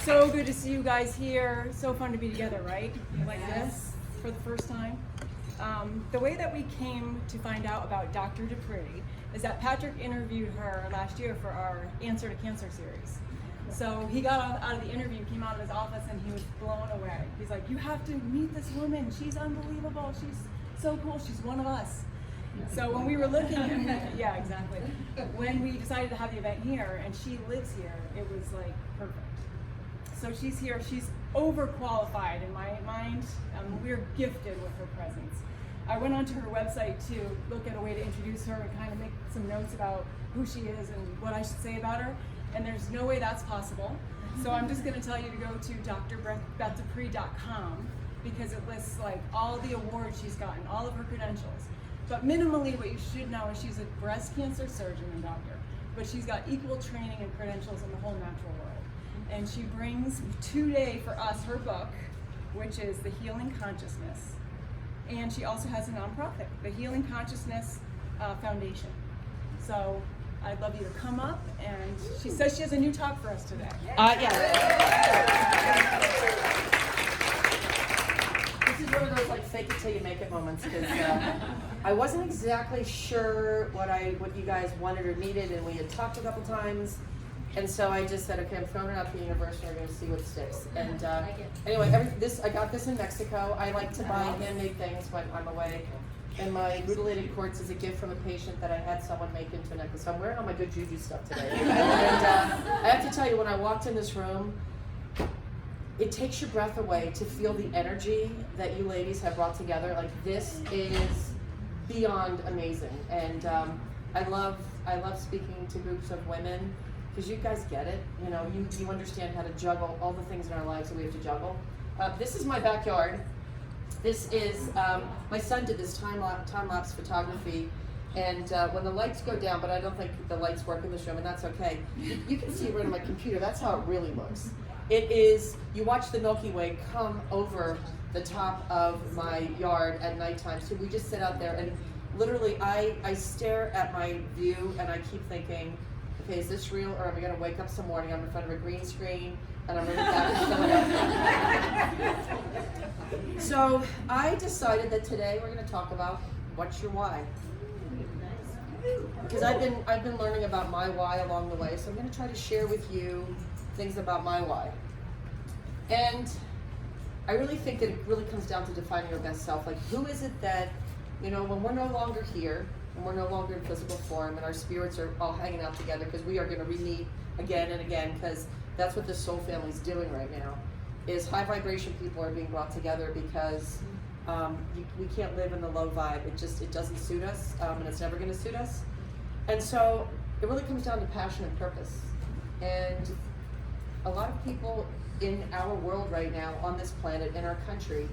So good to see you guys here. So fun to be together, right? Like this for the first time. The way that we came to find out about Dr. Dupree is that Patrick interviewed her last year for our Answer to Cancer series. So he got out of the interview, came out of his office, and he was blown away. He's like, you have to meet this woman. She's unbelievable. She's so cool. She's one of us. So when we were looking at, yeah, exactly. When we decided to have the event here, and she lives here, it was like perfect. So she's here. She's overqualified in my mind. We're gifted with her presence. I went onto her website to look at a way to introduce her and kind of make some notes about who she is and what I should say about her. And there's no way that's possible. So I'm just going to tell you to go to drbethdupree.com because it lists like all the awards she's gotten, all of her credentials. But minimally, what you should know is she's a breast cancer surgeon and doctor, but she's got equal training and credentials in the whole natural world. And she brings today for us her book, which is The Healing Consciousness. And she also has a nonprofit, the Healing Consciousness Foundation. So I'd love you to come up, and she says she has a new talk for us today. Yeah. This is one of those like fake it till you make it moments because I wasn't exactly sure what you guys wanted or needed, and we had talked a couple times, and so I just said, okay, I'm throwing it out to the universe, and we're going to see what sticks. And anyway, I got this in Mexico. I like to buy handmade things when I'm away. And my mutilated quartz is a gift from a patient that I had someone make into a necklace. So I'm wearing all my good juju stuff today. And I have to tell you, when I walked in this room, it takes your breath away to feel the energy that you ladies have brought together. Like, this is beyond amazing. And I love speaking to groups of women because you guys get it. You know, you understand how to juggle all the things in our lives that we have to juggle. This is my backyard. This is, my son did this time-lapse photography, and when the lights go down, but I don't think the lights work in this room, and that's okay. You can see right on my computer, that's how it really looks. It is, you watch the Milky Way come over the top of my yard at nighttime, so we just sit out there, and literally I stare at my view, and I keep thinking, okay, is this real, or am I going to wake up some morning, I'm in front of a green screen, and I'm really back in Philadelphia. So I decided that today we're going to talk about what's your why. Because I've been learning about my why along the way, so I'm going to try to share with you things about my why. And I really think that it really comes down to defining your best self. Like, who is it that, you know, when we're no longer here, and we're no longer in physical form, and our spirits are all hanging out together, because we are going to re-meet again and again, because that's what the soul family is doing right now, is high vibration people are being brought together because we can't live in the low vibe. It doesn't suit us, and it's never going to suit us. And so it really comes down to passion and purpose. And a lot of people in our world right now, on this planet, in our country,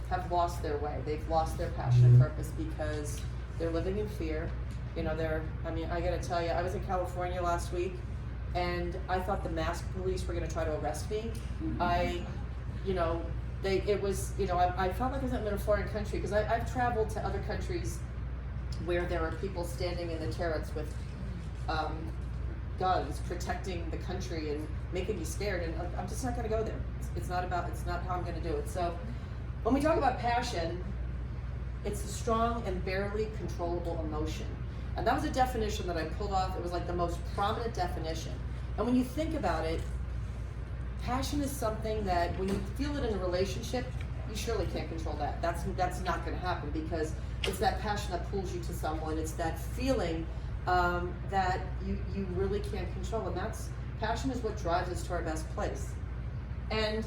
have lost their way. They've lost their passion and purpose because they're living in fear. You know, I got to tell you, I was in California last week, and I thought the mask police were going to try to arrest me. I felt like I was in a foreign country because I've traveled to other countries where there are people standing in the turrets with guns protecting the country and making you scared, and I'm just not going to go there. It's not how I'm going to do it. So when we talk about passion, it's a strong and barely controllable emotion. And that was a definition that I pulled off. It was like the most prominent definition. And when you think about it, passion is something that when you feel it in a relationship, you surely can't control that. That's not going to happen because it's that passion that pulls you to someone. It's that feeling that you really can't control. And passion is what drives us to our best place. And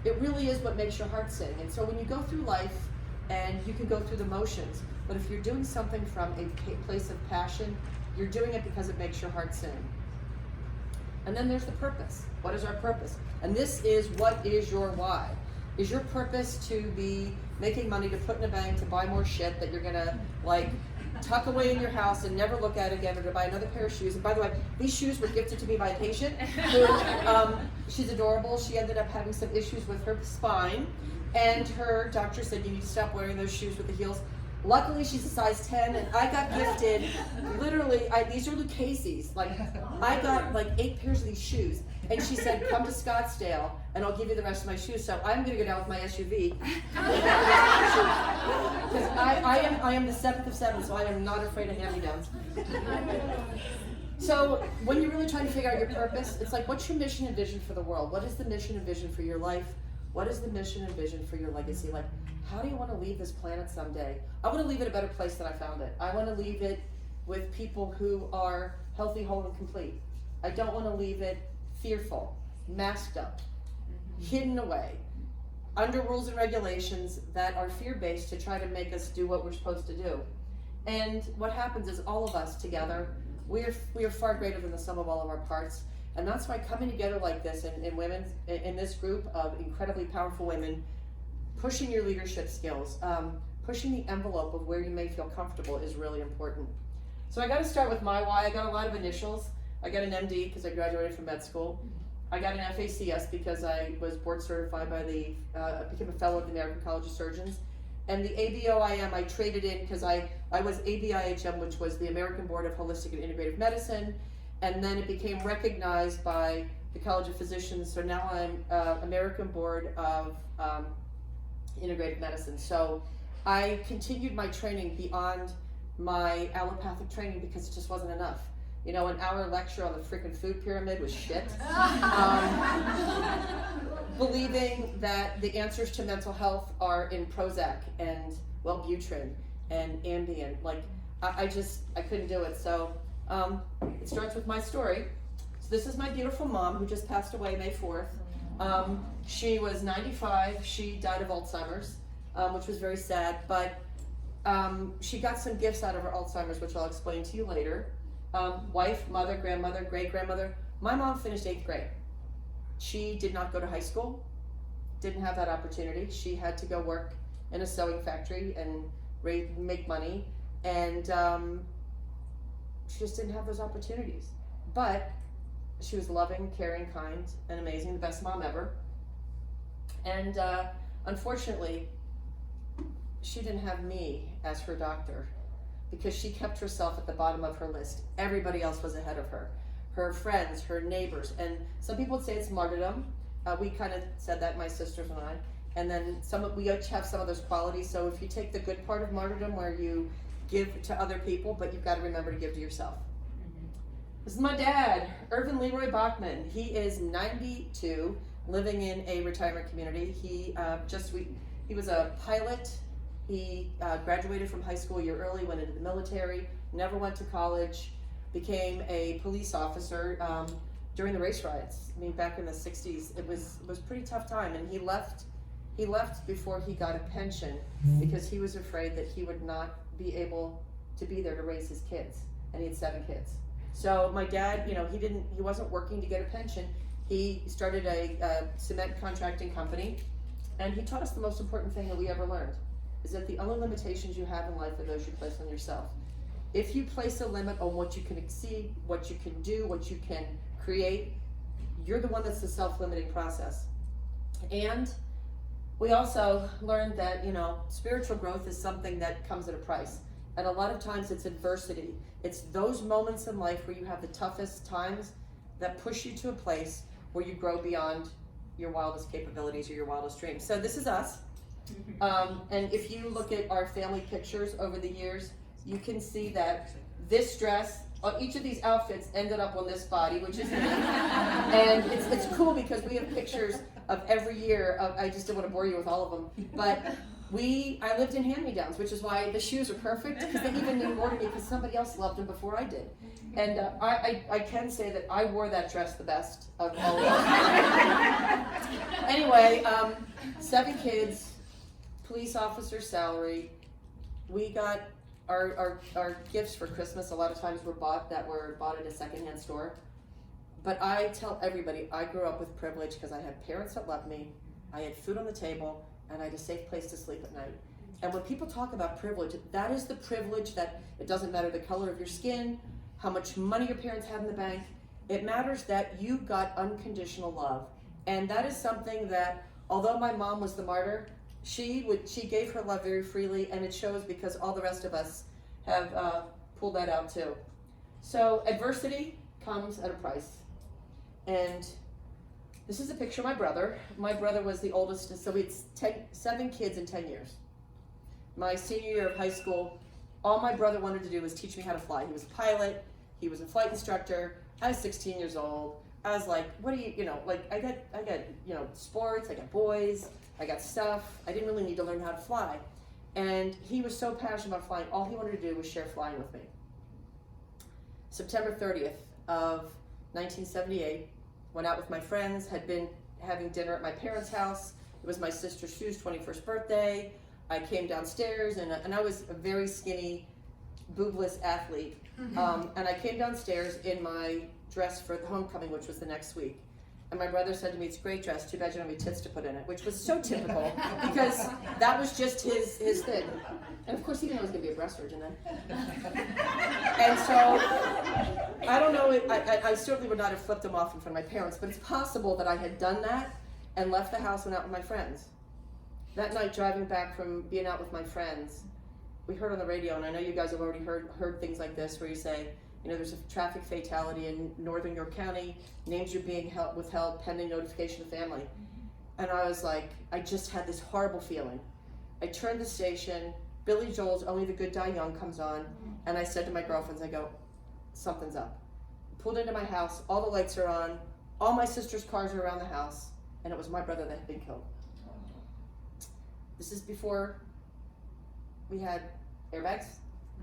it really is what makes your heart sing. And so when you go through life, and you can go through the motions, but if you're doing something from a place of passion, you're doing it because it makes your heart sing. And then there's the purpose. What is our purpose? And this is, what is your why? Is your purpose to be making money to put in a bank to buy more shit that you're gonna like tuck away in your house and never look at again, or to buy another pair of shoes? And by the way, these shoes were gifted to me by a patient who, she's adorable. She ended up having some issues with her spine, and her doctor said, you need to stop wearing those shoes with the heels. Luckily, she's a size 10, and I got gifted, literally, these are Lucchese's. Like, I got like 8 pairs of these shoes. And she said, come to Scottsdale and I'll give you the rest of my shoes. So I'm gonna go down with my SUV. Because I am the seventh of seven, so I am not afraid of hand-me-downs. So when you're really trying to figure out your purpose, it's like, what's your mission and vision for the world? What is the mission and vision for your life? What is the mission and vision for your legacy? Like, how do you want to leave this planet someday? I want to leave it a better place than I found it. I want to leave it with people who are healthy, whole, and complete. I don't want to leave it fearful, masked up, hidden away, under rules and regulations that are fear-based to try to make us do what we're supposed to do. And what happens is all of us together, we are far greater than the sum of all of our parts. And that's why coming together like this in women, in this group of incredibly powerful women, pushing your leadership skills, pushing the envelope of where you may feel comfortable is really important. So I got to start with my why. I got a lot of initials. I got an MD because I graduated from med school. I got an FACS because I was board certified by I became a fellow of the American College of Surgeons. And the ABOIM I traded in because I was ABIHM, which was the American Board of Holistic and Integrative Medicine. And then it became recognized by the College of Physicians. So now I'm American Board of Integrative Medicine. So I continued my training beyond my allopathic training because it just wasn't enough. You know, an hour lecture on the freaking food pyramid was shit. Believing that the answers to mental health are in Prozac and Wellbutrin and Ambien. Like, I couldn't do it. So it starts with my story. So this is my beautiful mom who just passed away May 4th. She was 95. She died of Alzheimer's, which was very sad. But she got some gifts out of her Alzheimer's, which I'll explain to you later. Wife, mother, grandmother, great-grandmother. My mom finished 8th grade. She did not go to high school, didn't have that opportunity. She had to go work in a sewing factory and make money, and she just didn't have those opportunities. But she was loving, caring, kind, and amazing, the best mom ever. And unfortunately, she didn't have me as her doctor because she kept herself at the bottom of her list. Everybody else was ahead of her. Her friends, her neighbors, and some people would say it's martyrdom. We kind of said that, my sisters and I. And then we each have some of those qualities. So if you take the good part of martyrdom where you give to other people, but you've got to remember to give to yourself. This is my dad, Irvin Leroy Bachman. He is 92, living in a retirement community. He was a pilot. He graduated from high school a year early, went into the military, never went to college, became a police officer during the race riots. I mean, back in the 60s, it was a pretty tough time, and he left before he got a pension because he was afraid that he would not be able to be there to raise his kids, and he had 7 kids. So my dad, you know, he wasn't working to get a pension. He started a cement contracting company, and he taught us the most important thing that we ever learned, is that the only limitations you have in life are those you place on yourself. If you place a limit on what you can exceed, what you can do, what you can create, you're the one that's the self-limiting process. And we also learned that, you know, spiritual growth is something that comes at a price. And a lot of times it's adversity. It's those moments in life where you have the toughest times that push you to a place where you grow beyond your wildest capabilities or your wildest dreams. So this is us. And if you look at our family pictures over the years, you can see that this dress, each of these outfits ended up on this body, which is me. And it's cool because we have pictures of every year. I just didn't want to bore you with all of them. But I lived in hand-me-downs, which is why the shoes are perfect, because they even didn't order me because somebody else loved them before I did. And I can say that I wore that dress the best of all of them. Anyway, 7 kids, police officer salary. We got our gifts for Christmas a lot of times were bought at a secondhand store. But I tell everybody I grew up with privilege because I had parents that loved me, I had food on the table, and I had a safe place to sleep at night. And when people talk about privilege, that is the privilege that it doesn't matter the color of your skin, how much money your parents had in the bank. It matters that you got unconditional love. And that is something that, although my mom was the martyr, she gave her love very freely, and it shows because all the rest of us have pulled that out too. So adversity comes at a price. And This is a picture of my brother. My brother was the oldest, so we had 7 kids in 10 years. My senior year of high school, all my brother wanted to do was teach me how to fly. He was a pilot, he was a flight instructor. I was 16 years old. I was like, what do you know, like I got, sports, I got boys, I got stuff. I didn't really need to learn how to fly. And he was so passionate about flying, all he wanted to do was share flying with me. September 30th of 1978, went out with my friends, had been having dinner at my parents' house. It was my sister Sue's 21st birthday. I came downstairs, and I was a very skinny, boobless athlete. And I came downstairs in my dress for the homecoming, which was the next week. And my brother said to me, "It's a great dress, too bad you don't have any tits to put in it," which was so typical because that was just his thing. And of course he didn't know it was going to be a breast surgeon then. And so, I don't know, I certainly would not have flipped him off in front of my parents, but it's possible that I had done that and left the house and out with my friends. That night, driving back from being out with my friends, we heard on the radio, and I know you guys have already heard things like this, where you say, there's a traffic fatality in northern York County, names are being withheld pending notification of family. And I was like, I just had this horrible feeling. I turned the station, Billy Joel's Only the Good Die Young comes on, and I said to my girlfriends, I go, something's up. Pulled into my house, all the lights are on, all my sister's cars are around the house, and it was my brother that had been killed. This is before we had airbags.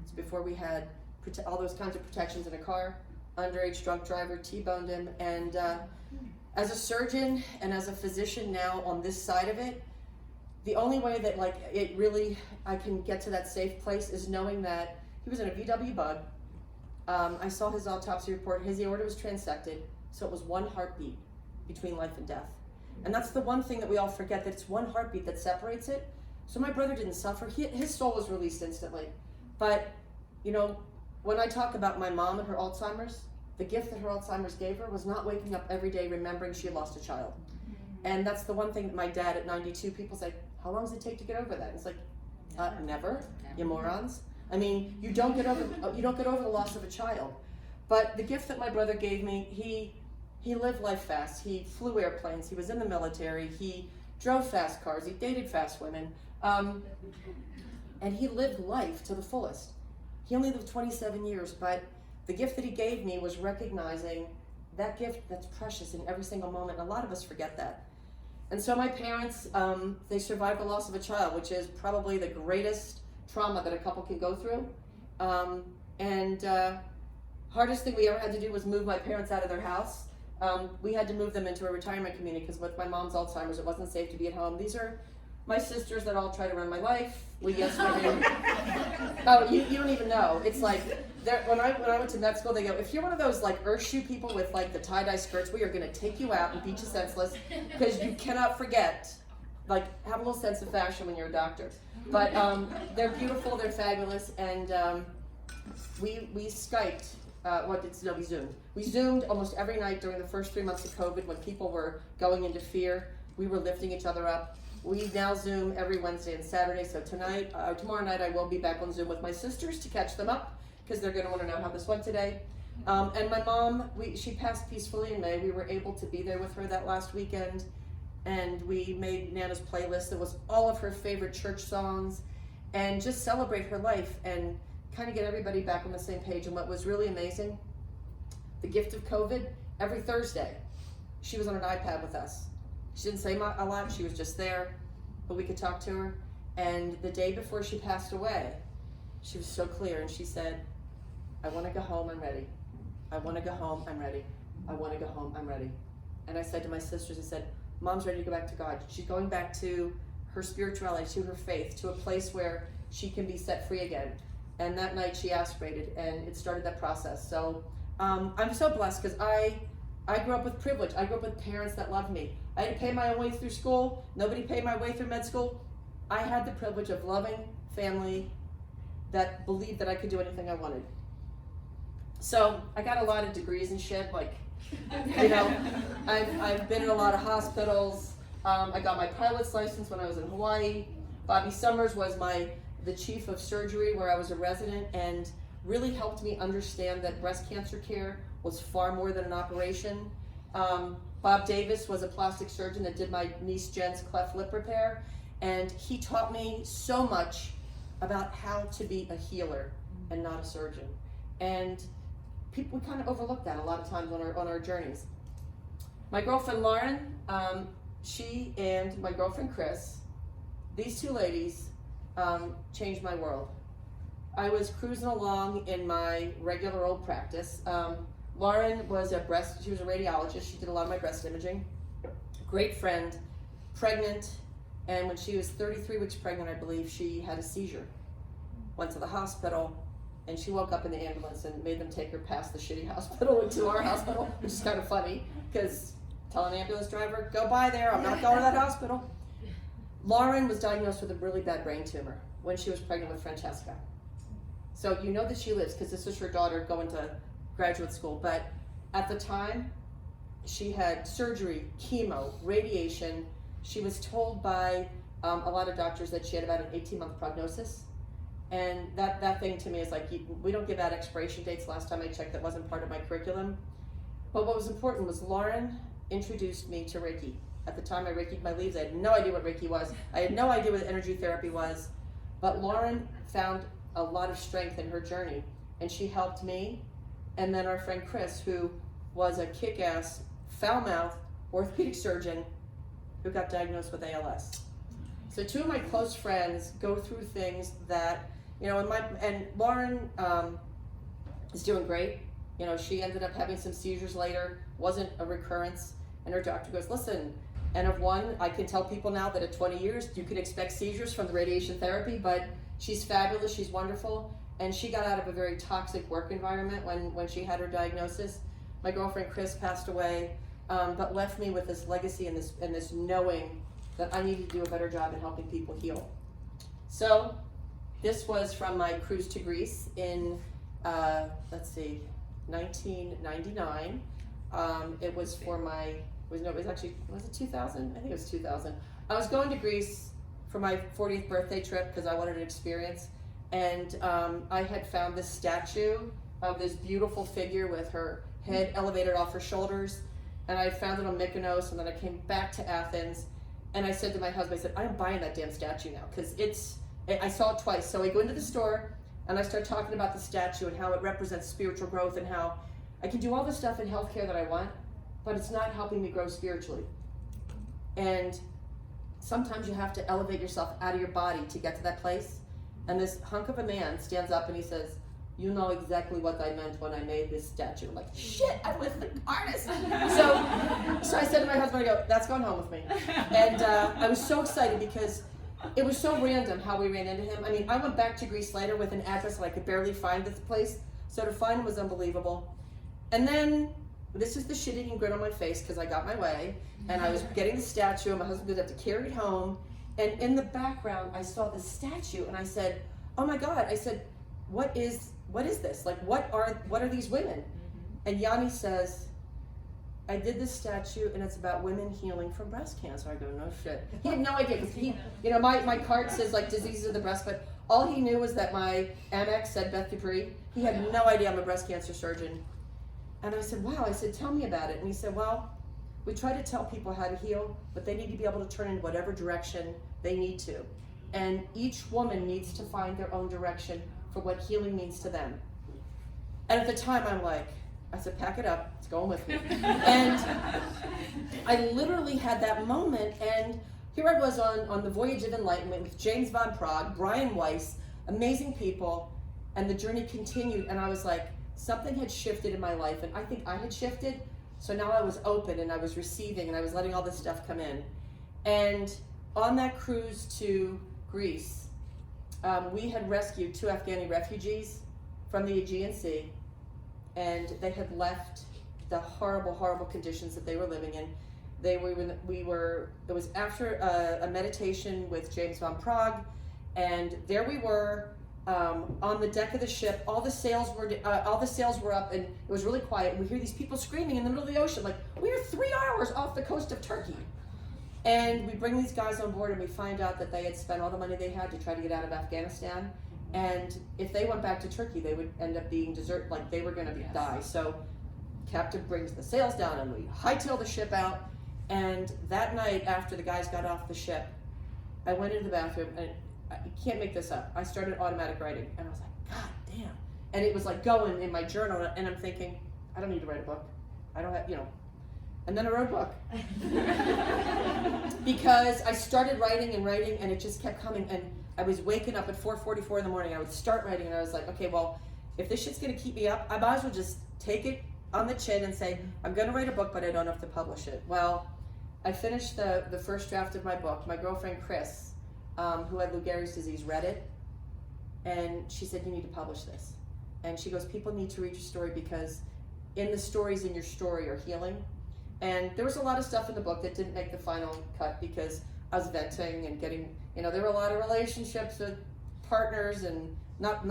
It's before we had all those kinds of protections in a car. Underage drunk driver T-boned him, and as a surgeon and as a physician now on this side of it, the only way that I can get to that safe place is knowing that he was in a VW bug. I saw his autopsy report. His aorta was transected, so it was one heartbeat between life and death. And that's the one thing that we all forget, that it's one heartbeat that separates it. So my brother didn't suffer. His soul was released instantly. But, when I talk about my mom and her Alzheimer's, the gift that her Alzheimer's gave her was not waking up every day remembering she had lost a child. And that's the one thing that my dad at 92, people say, how long does it take to get over that? And it's like, never, you morons. I mean, you don't get over the loss of a child. But the gift that my brother gave me, he lived life fast. He flew airplanes. He was in the military. He drove fast cars. He dated fast women. And he lived life to the fullest. He only lived 27 years, but the gift that he gave me was recognizing that gift that's precious in every single moment. And a lot of us forget that. And so my parents, they survived the loss of a child, which is probably the greatest trauma that a couple can go through. Hardest thing we ever had to do was move my parents out of their house. We had to move them into a retirement community because with my mom's Alzheimer's, it wasn't safe to be at home. These are my sisters that all try to run my life. Oh, you don't even know. It's like, when I went to med school, they go, if you're one of those earth shoe people with the tie-dye skirts, we are going to take you out and beat you senseless because you cannot forget, have a little sense of fashion when you're a doctor. But they're beautiful, they're fabulous, and we Skyped. We Zoomed. We Zoomed almost every night during the first 3 months of COVID when people were going into fear. We were lifting each other up. We now Zoom every Wednesday and Saturday. So tomorrow night, I will be back on Zoom with my sisters to catch them up because they're going to want to know how this went today. And my mom, she passed peacefully in May. We were able to be there with her that last weekend, and we made Nana's playlist. It was all of her favorite church songs, and just celebrate her life and kind of get everybody back on the same page. And what was really amazing, the gift of COVID, every Thursday, she was on an iPad with us. She didn't say a lot, she was just there, but we could talk to her. And the day before she passed away, she was so clear, and she said, I want to go home, I'm ready. I want to go home, I'm ready. I want to go home, I'm ready. And I said to my sisters, I said, Mom's ready to go back to God. She's going back to her spirituality, to her faith, to a place where she can be set free again. And that night she aspirated, and it started that process. So I'm so blessed because I grew up with privilege. I grew up with parents that loved me. I didn't pay my own way through school. Nobody paid my way through med school. I had the privilege of loving family that believed that I could do anything I wanted. So I got a lot of degrees and shit. I've been in a lot of hospitals. I got my pilot's license when I was in Hawaii. Bobby Summers was the chief of surgery where I was a resident, and really helped me understand that breast cancer care was far more than an operation. Bob Davis was a plastic surgeon that did my niece Jen's cleft lip repair, and he taught me so much about how to be a healer and not a surgeon. And we kind of overlook that a lot of times on our journeys. My girlfriend Lauren, she and my girlfriend Chris, these two ladies changed my world. I was cruising along in my regular old practice. Lauren was she was a radiologist. She did a lot of my breast imaging. Great friend, pregnant, and when she was 33 weeks pregnant, I believe, she had a seizure. Went to the hospital, and she woke up in the ambulance and made them take her past the shitty hospital into our hospital, which is kind of funny, because tell an ambulance driver, go by there, I'm not going to that hospital. Lauren was diagnosed with a really bad brain tumor when she was pregnant with Francesca. So you know that she lives, because this is her daughter going to graduate school, but at the time, she had surgery, chemo, radiation. She was told by a lot of doctors that she had about an 18-month prognosis. And that thing to me is like, we don't give out expiration dates. Last time I checked, that wasn't part of my curriculum. But what was important was Lauren introduced me to Reiki. At the time I Reiki'd my leaves, I had no idea what Reiki was. I had no idea what energy therapy was. But Lauren found a lot of strength in her journey, and she helped me. And then our friend Chris, who was a kick-ass, foul-mouthed orthopedic surgeon who got diagnosed with ALS. So two of my close friends go through things that, and Lauren is doing great. She ended up having some seizures later, wasn't a recurrence, and her doctor goes, listen, N of 1, I can tell people now that at 20 years, you can expect seizures from the radiation therapy, but she's fabulous, she's wonderful, and she got out of a very toxic work environment when she had her diagnosis. My girlfriend Chris passed away, but left me with this legacy and this knowing that I needed to do a better job in helping people heal. So this was from my cruise to Greece in, 1999. It was for was it 2000? I think it was 2000. I was going to Greece for my 40th birthday trip because I wanted an experience. And I had found this statue of this beautiful figure with her head elevated off her shoulders. And I found it on Mykonos, and then I came back to Athens. And I said to my husband, I said, I'm buying that damn statue now, because I saw it twice. So I go into the store, and I start talking about the statue and how it represents spiritual growth and how I can do all the stuff in healthcare that I want, but it's not helping me grow spiritually. And sometimes you have to elevate yourself out of your body to get to that place. And this hunk of a man stands up and he says, you know exactly what I meant when I made this statue. I'm like, shit, I was the artist. So I said to my husband, I go, that's going home with me. And I was so excited because it was so random how we ran into him. I mean, I went back to Greece later with an address and I could barely find this place. So to find him was unbelievable. And then, this is the shit-eating grin on my face because I got my way. And I was getting the statue and my husband would have to carry it home. And in the background, I saw the statue and I said, oh my God. I said, what is this? Like, what are these women? And Yanni says, I did this statue and it's about women healing from breast cancer. I go, no shit. He had no idea because my card says like diseases of the breast, but all he knew was that my Amex said Beth Dupree. He had no idea I'm a breast cancer surgeon. And I said, wow. I said, tell me about it. And he said, well, we try to tell people how to heal, but they need to be able to turn in whatever direction they need to. And each woman needs to find their own direction for what healing means to them. And at the time, I'm like, I said, pack it up, it's going with me. And I literally had that moment, and here I was on the Voyage of Enlightenment with James Van Praagh, Brian Weiss, amazing people, and the journey continued, and I was like, something had shifted in my life, and I think I had shifted, so now I was open, and I was receiving, and I was letting all this stuff come in. And on that cruise to Greece, we had rescued 2 Afghani refugees from the Aegean Sea, and they had left the horrible, horrible conditions that they were living in. It was after a meditation with James Van Praagh, and there we were on the deck of the ship. All the sails were up, and it was really quiet. And we hear these people screaming in the middle of the ocean, like, we're 3 hours off the coast of Turkey. And we bring these guys on board and we find out that they had spent all the money they had to try to get out of Afghanistan. And if they went back to Turkey, they would end up being they were gonna die. So captain brings the sails down and we hightail the ship out. And that night after the guys got off the ship, I went into the bathroom and you can't make this up. I started automatic writing and I was like, God damn. And it was like going in my journal and I'm thinking, I don't need to write a book. I don't have, and then I wrote a book. Because I started writing and it just kept coming. And I was waking up at 4:44 in the morning. I would start writing and I was like, okay, well, if this shit's gonna keep me up, I might as well just take it on the chin and say, I'm gonna write a book, but I don't have to publish it. Well, I finished the first draft of my book. My girlfriend, Chris, who had Lou Gehrig's disease, read it. And she said, you need to publish this. And she goes, people need to read your story because in the stories in your story are healing. And there was a lot of stuff in the book that didn't make the final cut because I was venting and getting, there were a lot of relationships with partners and not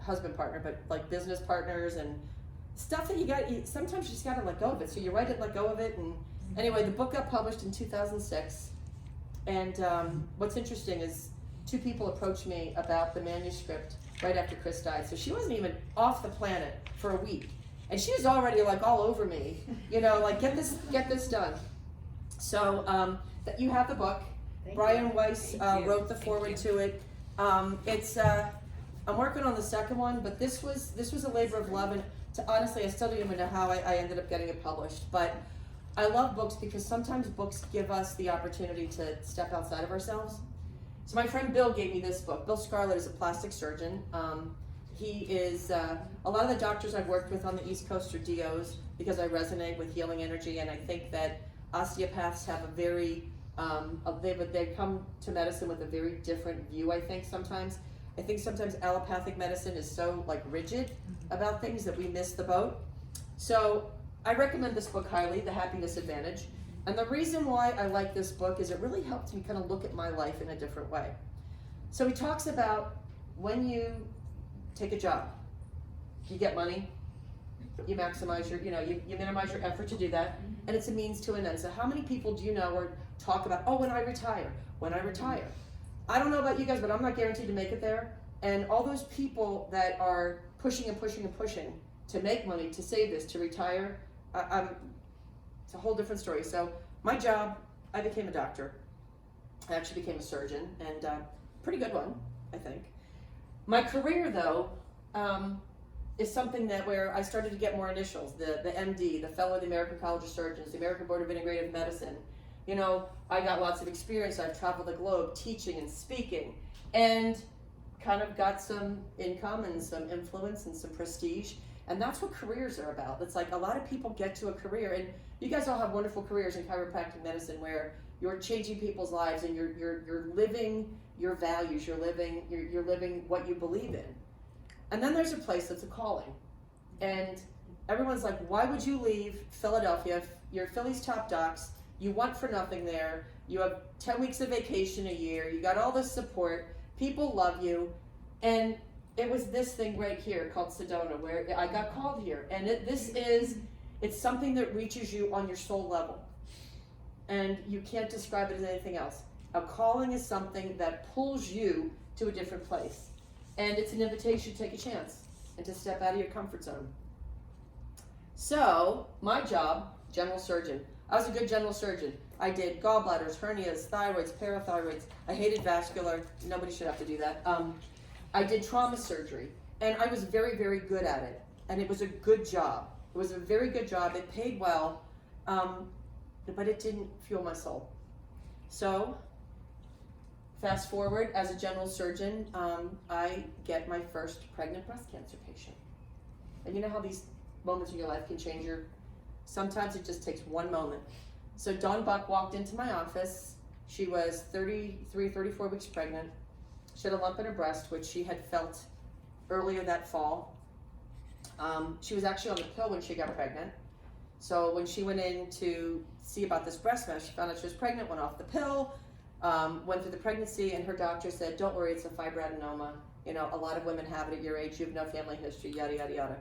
husband partner, but like business partners and stuff that sometimes you just gotta let go of it. So you write it, let go of it. And anyway, the book got published in 2006. And what's interesting is 2 people approached me about the manuscript right after Chris died. So she wasn't even off the planet for a week. And she was already like all over me, like get this done. So that you have the book. Brian Weiss wrote the foreword to it. I'm working on the second one, but this was a labor of love, and honestly, I still don't even know how I ended up getting it published. But I love books because sometimes books give us the opportunity to step outside of ourselves. So my friend Bill gave me this book. Bill Scarlett is a plastic surgeon. He is, a lot of the doctors I've worked with on the East Coast are DOs because I resonate with healing energy, and I think that osteopaths have a very, they come to medicine with a very different view, I think sometimes. I think sometimes allopathic medicine is so like rigid about things that we miss the boat. So I recommend this book highly, The Happiness Advantage. And the reason why I like this book is it really helped me kind of look at my life in a different way. So he talks about when you take a job, you get money, you maximize your, you minimize your effort to do that, and it's a means to an end. So how many people do you know or talk about, when I retire? I don't know about you guys, but I'm not guaranteed to make it there. And all those people that are pushing and pushing and pushing to make money, to save this, to retire, it's a whole different story. So my job, I became a doctor. I actually became a surgeon, and pretty good one, I think. My career, though, is something where I started to get more initials. The MD, the Fellow of the American College of Surgeons, the American Board of Integrative Medicine. I got lots of experience. I've traveled the globe teaching and speaking, and kind of got some income and some influence and some prestige. And that's what careers are about. It's like a lot of people get to a career, and you guys all have wonderful careers in chiropractic medicine where you're changing people's lives and you're living your values, you're living what you believe in. And then there's a place that's a calling. And everyone's like, why would you leave Philadelphia? You're Philly's top docs, you want for nothing there, you have 10 weeks of vacation a year, you got all this support, people love you, and it was this thing right here called Sedona where I got called here. And it's something that reaches you on your soul level. And you can't describe it as anything else. A calling is something that pulls you to a different place. And it's an invitation to take a chance and to step out of your comfort zone. So, my job, general surgeon. I was a good general surgeon. I did gallbladders, hernias, thyroids, parathyroids. I hated vascular. Nobody should have to do that. I did trauma surgery, and I was very, very good at it. And it was a good job. It was a very good job. It paid well, but it didn't fuel my soul. So, fast forward, as a general surgeon, I get my first pregnant breast cancer patient. And you know how these moments in your life can change sometimes it just takes one moment. So Dawn Buck walked into my office. She was 33, 34 weeks pregnant. She had a lump in her breast, which she had felt earlier that fall. She was actually on the pill when she got pregnant. So when she went in to see about this breast mesh, she found out she was pregnant, went off the pill, went through the pregnancy, and her doctor said, don't worry, it's a fibroadenoma. A lot of women have it at your age, you have no family history, yada, yada, yada.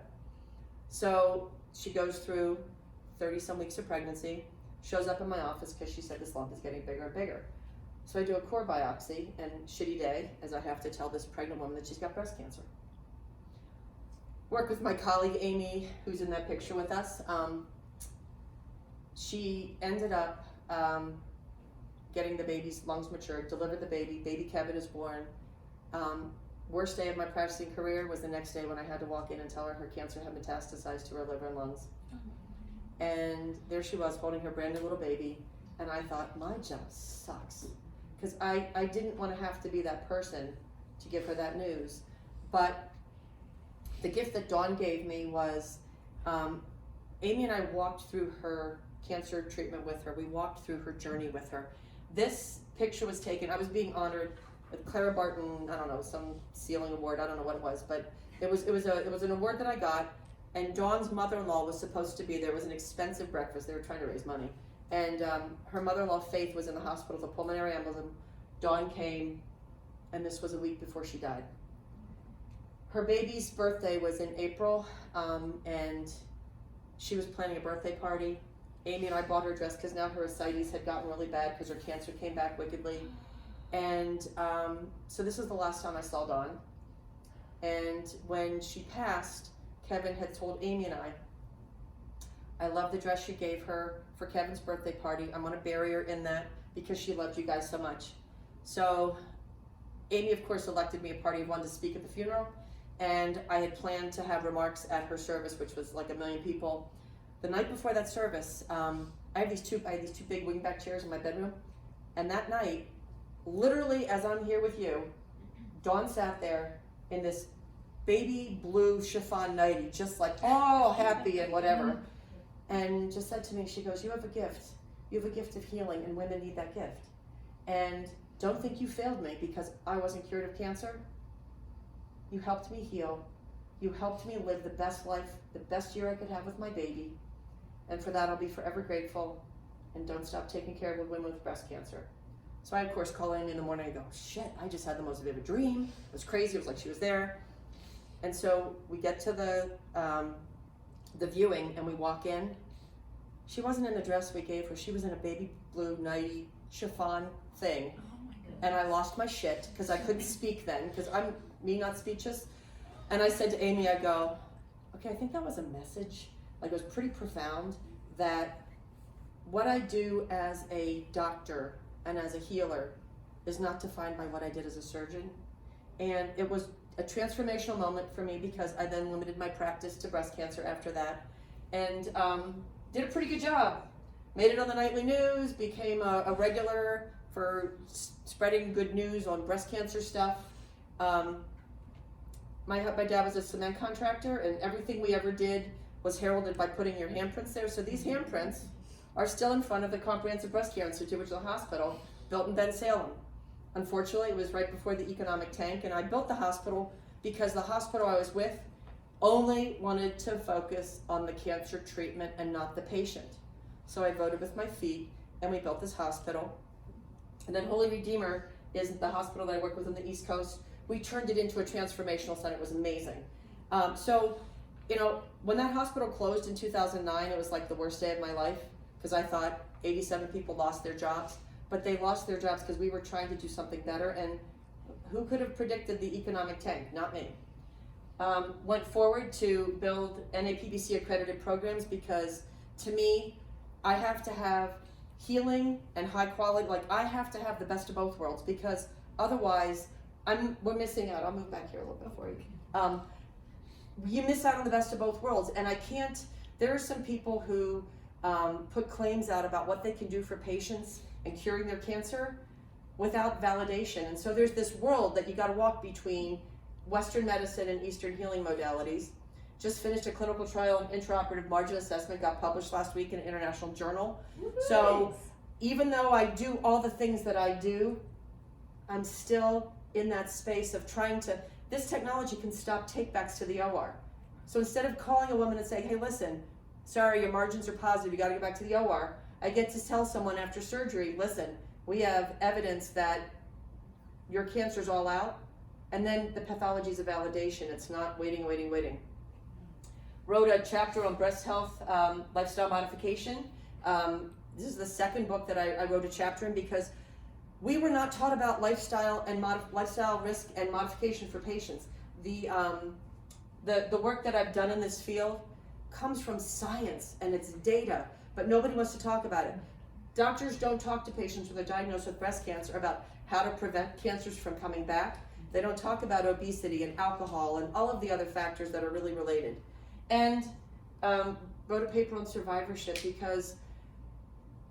So she goes through 30-some weeks of pregnancy, shows up in my office because she said this lump is getting bigger and bigger. So I do a core biopsy, and shitty day, as I have to tell this pregnant woman that she's got breast cancer. work with my colleague Amy, who's in that picture with us. She ended up getting the baby's lungs matured, delivered the baby. Baby Kevin is born. Worst day of my practicing career was the next day when I had to walk in and tell her her cancer had metastasized to her liver and lungs. And there she was holding her brand new little baby. And I thought, my job sucks. Because I didn't want to have to be that person to give her that news. But the gift that Dawn gave me was, Amy and I walked through her cancer treatment with her. We walked through her journey with her. This picture was taken, I was being honored with Clara Barton, I don't know, some ceiling award, I don't know what it was, but it was an award that I got, and Dawn's mother-in-law was supposed to be there. It was an expensive breakfast. They were trying to raise money. And her mother-in-law, Faith, was in the hospital with a pulmonary embolism. Dawn came, and this was a week before she died. Her baby's birthday was in April, and she was planning a birthday party. Amy and I bought her a dress because now her ascites had gotten really bad because her cancer came back wickedly. And so this was the last time I saw Dawn. And when she passed, Kevin had told Amy and I love the dress you gave her for Kevin's birthday party. I'm gonna bury her in that because she loved you guys so much. So Amy, of course, elected me a party of one to speak at the funeral. And I had planned to have remarks at her service, which was like 1 million people. The night before that service, I had these two big wingback chairs in my bedroom. And that night, literally as I'm here with you, Dawn sat there in this baby blue chiffon nightie, just like all happy and whatever. And just said to me, she goes, you have a gift. You have a gift of healing, and women need that gift. And don't think you failed me because I wasn't cured of cancer. You helped me heal. You helped me live the best life, the best year I could have with my baby. And for that, I'll be forever grateful. And don't stop taking care of women with breast cancer. So I, of course, call Amy in the morning and go, shit, I just had the most vivid dream. It was crazy. It was like she was there. And so we get to the viewing and we walk in. She wasn't in the dress we gave her. She was in a baby blue nightie chiffon thing. And I lost my shit because I couldn't speak then because I'm not speechless. And I said to Amy, I go, okay, I think that was a message. Like, it was pretty profound that what I do as a doctor and as a healer is not defined by what I did as a surgeon. And it was a transformational moment for me because I then limited my practice to breast cancer after that. And did a pretty good job. Made it on the nightly news, became a regular for spreading good news on breast cancer stuff. My dad was a cement contractor, and everything we ever did was heralded by putting your handprints there. So these handprints are still in front of the Comprehensive Breast Care Institute, which is a hospital built in Bensalem. Unfortunately, it was right before the economic tank, and I built the hospital because the hospital I was with only wanted to focus on the cancer treatment and not the patient. So I voted with my feet, and we built this hospital. And then Holy Redeemer is the hospital that I work with on the East Coast. We turned it into a transformational center. It was amazing. So, you know, when that hospital closed in 2009, it was like the worst day of my life because I thought 87 people lost their jobs, but they lost their jobs because we were trying to do something better. And who could have predicted the economic tank? Not me. Went forward to build NAPBC accredited programs because to me, I have to have healing and high quality, like I have to have the best of both worlds because otherwise we're missing out. I'll move back here a little bit for you. You miss out on the best of both worlds, and I can't, there are some people who put claims out about what they can do for patients and curing their cancer without validation. And so there's this world that you gotta walk between Western medicine and Eastern healing modalities. Just finished a clinical trial in intraoperative margin assessment, got published last week in an international journal. So even though I do all the things that I do, I'm still in that space of trying to, this technology can stop takebacks to the OR. So instead of calling a woman and saying, hey, listen, sorry, your margins are positive, you gotta go back to the OR, I get to tell someone after surgery, listen, we have evidence that your cancer's all out, and then the pathology is a validation. It's not waiting. Wrote a chapter on breast health, lifestyle modification. This is the second book that I wrote a chapter in because we were not taught about lifestyle and lifestyle risk and modification for patients. The the work that I've done in this field comes from science and it's data, but nobody wants to talk about it. Doctors don't talk to patients when they're diagnosed with breast cancer about how to prevent cancers from coming back. They don't talk about obesity and alcohol and all of the other factors that are really related. And wrote a paper on survivorship because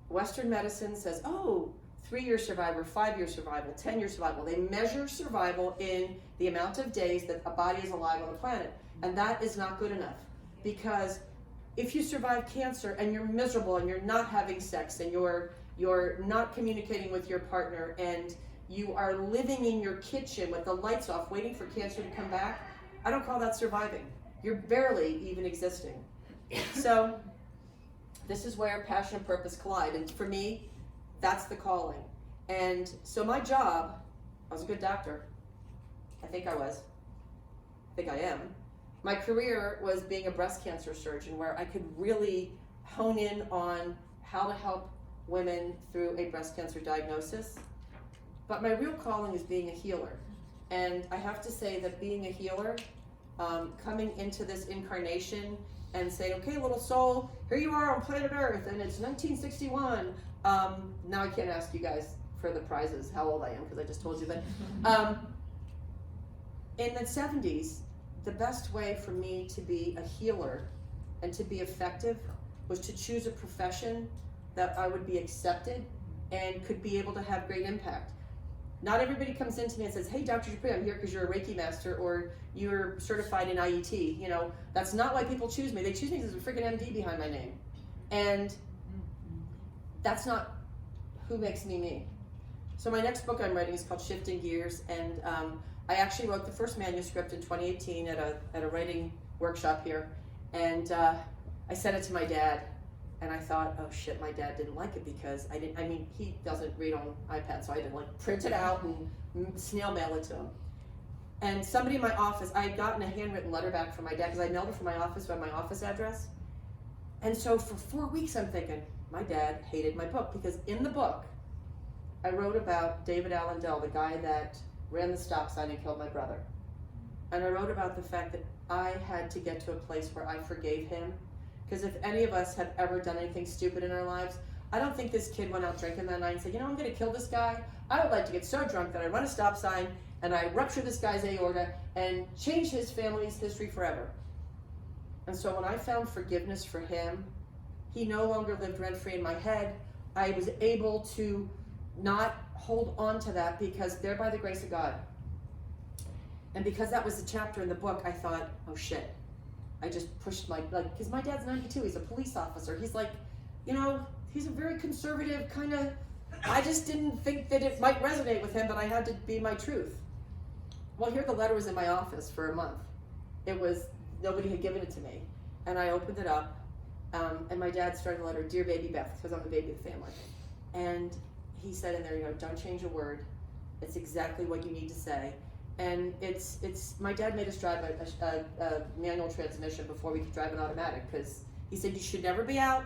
Western medicine says, oh, 3-year survival, 5-year survival, 10-year survival. They measure survival in the amount of days that a body is alive on the planet. And that is not good enough, because if you survive cancer and you're miserable and you're not having sex and you're not communicating with your partner and you are living in your kitchen with the lights off waiting for cancer to come back, I don't call that surviving. You're barely even existing. So this is where passion and purpose collide, and for me, that's the calling. And so my job, I was a good doctor. I think I was. I think I am. My career was being a breast cancer surgeon, where I could really hone in on how to help women through a breast cancer diagnosis. But my real calling is being a healer. And I have to say that being a healer, coming into this incarnation and saying, okay, little soul, here you are on planet Earth, and it's 1961. Now I can't ask you guys for the prizes, how old I am, because I just told you that. In the 70s, the best way for me to be a healer and to be effective was to choose a profession that I would be accepted and could be able to have great impact. Not everybody comes into me and says, hey, Dr. Dupree, I'm here because you're a Reiki master or you're certified in IET. You know, that's not why people choose me. They choose me because there's a freaking MD behind my name. And that's not who makes me me. So my next book I'm writing is called Shifting Gears, and I actually wrote the first manuscript in 2018 at a writing workshop here, and I sent it to my dad, and I thought, oh shit, my dad didn't like it because he doesn't read on iPad, so I didn't print it out and snail mail it to him. And somebody in my office, I had gotten a handwritten letter back from my dad because I mailed it from my office by my office address. And so for 4 weeks I'm thinking, my dad hated my book, because in the book I wrote about David Allendale, the guy that ran the stop sign and killed my brother. And I wrote about the fact that I had to get to a place where I forgave him, because if any of us have ever done anything stupid in our lives, I don't think this kid went out drinking that night and said, you know, I'm going to kill this guy. I would like to get so drunk that I run a stop sign and I rupture this guy's aorta and change his family's history forever. And so when I found forgiveness for him, he no longer lived rent-free in my head. I was able to not hold on to that, because they're by the grace of God. And because that was the chapter in the book, I thought, oh shit. I just pushed because my dad's 92, he's a police officer. He's like, you know, he's a very conservative kind of, I just didn't think that it might resonate with him, but I had to be my truth. Well, here the letter was in my office for a month. Nobody had given it to me. And I opened it up, and my dad started the letter, Dear Baby Beth, because I'm the baby of the family. And he said in there, you know, don't change a word. It's exactly what you need to say. And my dad made us drive a manual transmission before we could drive an automatic, because he said you should never be out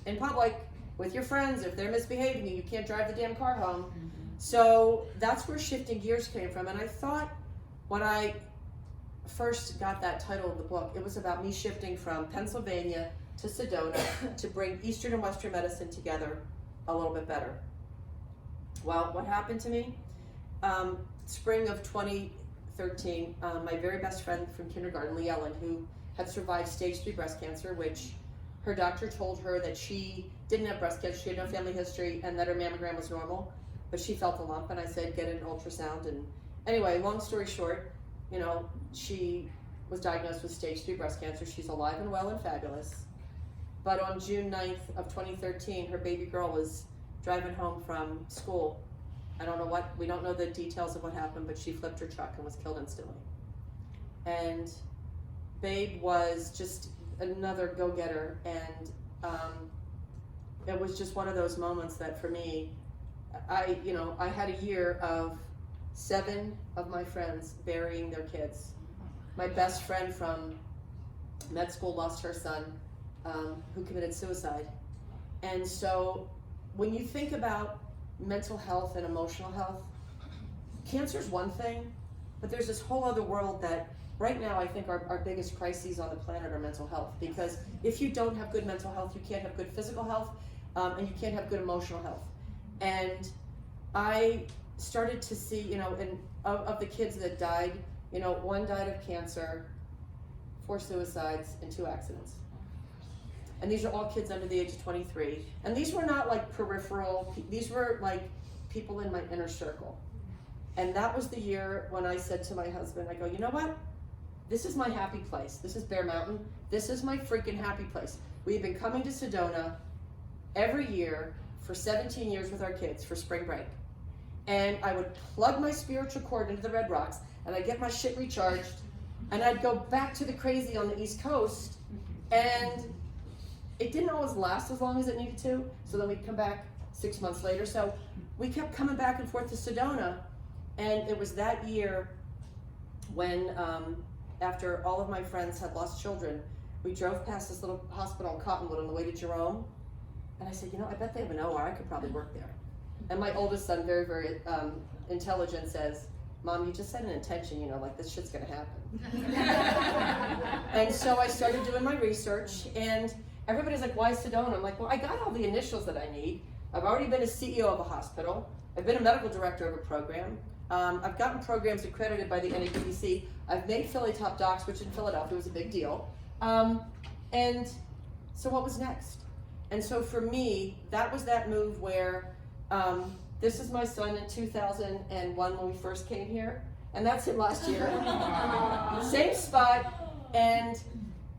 in public with your friends. If they're misbehaving, you can't drive the damn car home. Mm-hmm. So that's where Shifting Gears came from. And I thought when I first got that title of the book, it was about me shifting from Pennsylvania to Sedona to bring Eastern and Western medicine together a little bit better. Well, what happened to me? Spring of 2013, my very best friend from kindergarten, Lee Ellen, who had survived stage 3 breast cancer, which her doctor told her that she didn't have breast cancer, she had no family history, and that her mammogram was normal, but she felt a lump, and I said, get an ultrasound. And anyway, long story short, you know, she was diagnosed with stage 3 breast cancer. She's alive and well and fabulous. But on June 9th of 2013, her baby girl was driving home from school. We don't know the details of what happened, but she flipped her truck and was killed instantly. And Babe was just another go-getter, and it was just one of those moments that for me, I had a year of 7 of my friends burying their kids. My best friend from med school lost her son, who committed suicide. And so when you think about mental health and emotional health, cancer's one thing, but there's this whole other world that right now I think our biggest crises on the planet are mental health, because if you don't have good mental health, you can't have good physical health, and you can't have good emotional health. And I started to see, you know, and of the kids that died, you know, 1 died of cancer, 4 suicides, and 2 accidents. And these are all kids under the age of 23. And these were not like peripheral, these were like people in my inner circle. And that was the year when I said to my husband, I go, you know what? This is my happy place. This is Bear Mountain. This is my freaking happy place. We've been coming to Sedona every year for 17 years with our kids for spring break. And I would plug my spiritual cord into the Red Rocks, and I'd get my shit recharged, and I'd go back to the crazy on the East Coast, and it didn't always last as long as it needed to, so then we'd come back 6 months later. So we kept coming back and forth to Sedona, and it was that year when, after all of my friends had lost children, we drove past this little hospital in Cottonwood on the way to Jerome, and I said, you know, I bet they have an OR, I could probably work there. And my oldest son, very, very intelligent, says, Mom, you just set an intention, you know, like this shit's gonna happen. And so I started doing my research, and everybody's like, why Sedona? I'm like, well, I got all the initials that I need. I've already been a CEO of a hospital. I've been a medical director of a program. I've gotten programs accredited by the NAPDC. I've made Philly Top Docs, which in Philadelphia was a big deal. And so what was next? And so for me, that was that move where, this is my son in 2001 when we first came here, and that's him last year. Same spot, and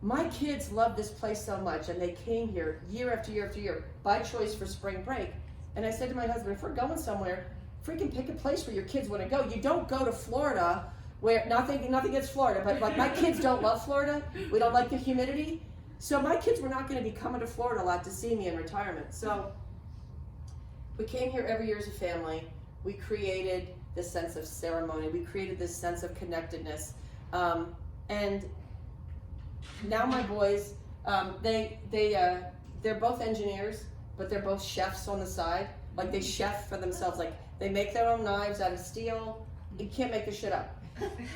my kids love this place so much, and they came here year after year after year by choice for spring break. And I said to my husband, if we're going somewhere, freaking pick a place where your kids want to go. You don't go to Florida, where nothing against Florida, but like my kids don't love Florida. We don't like the humidity. So my kids were not going to be coming to Florida a lot to see me in retirement. So we came here every year as a family. We created this sense of ceremony. We created this sense of connectedness. And now my boys, they're both engineers, but they're both chefs on the side. Like they chef for themselves. Like they make their own knives out of steel. You can't make this shit up.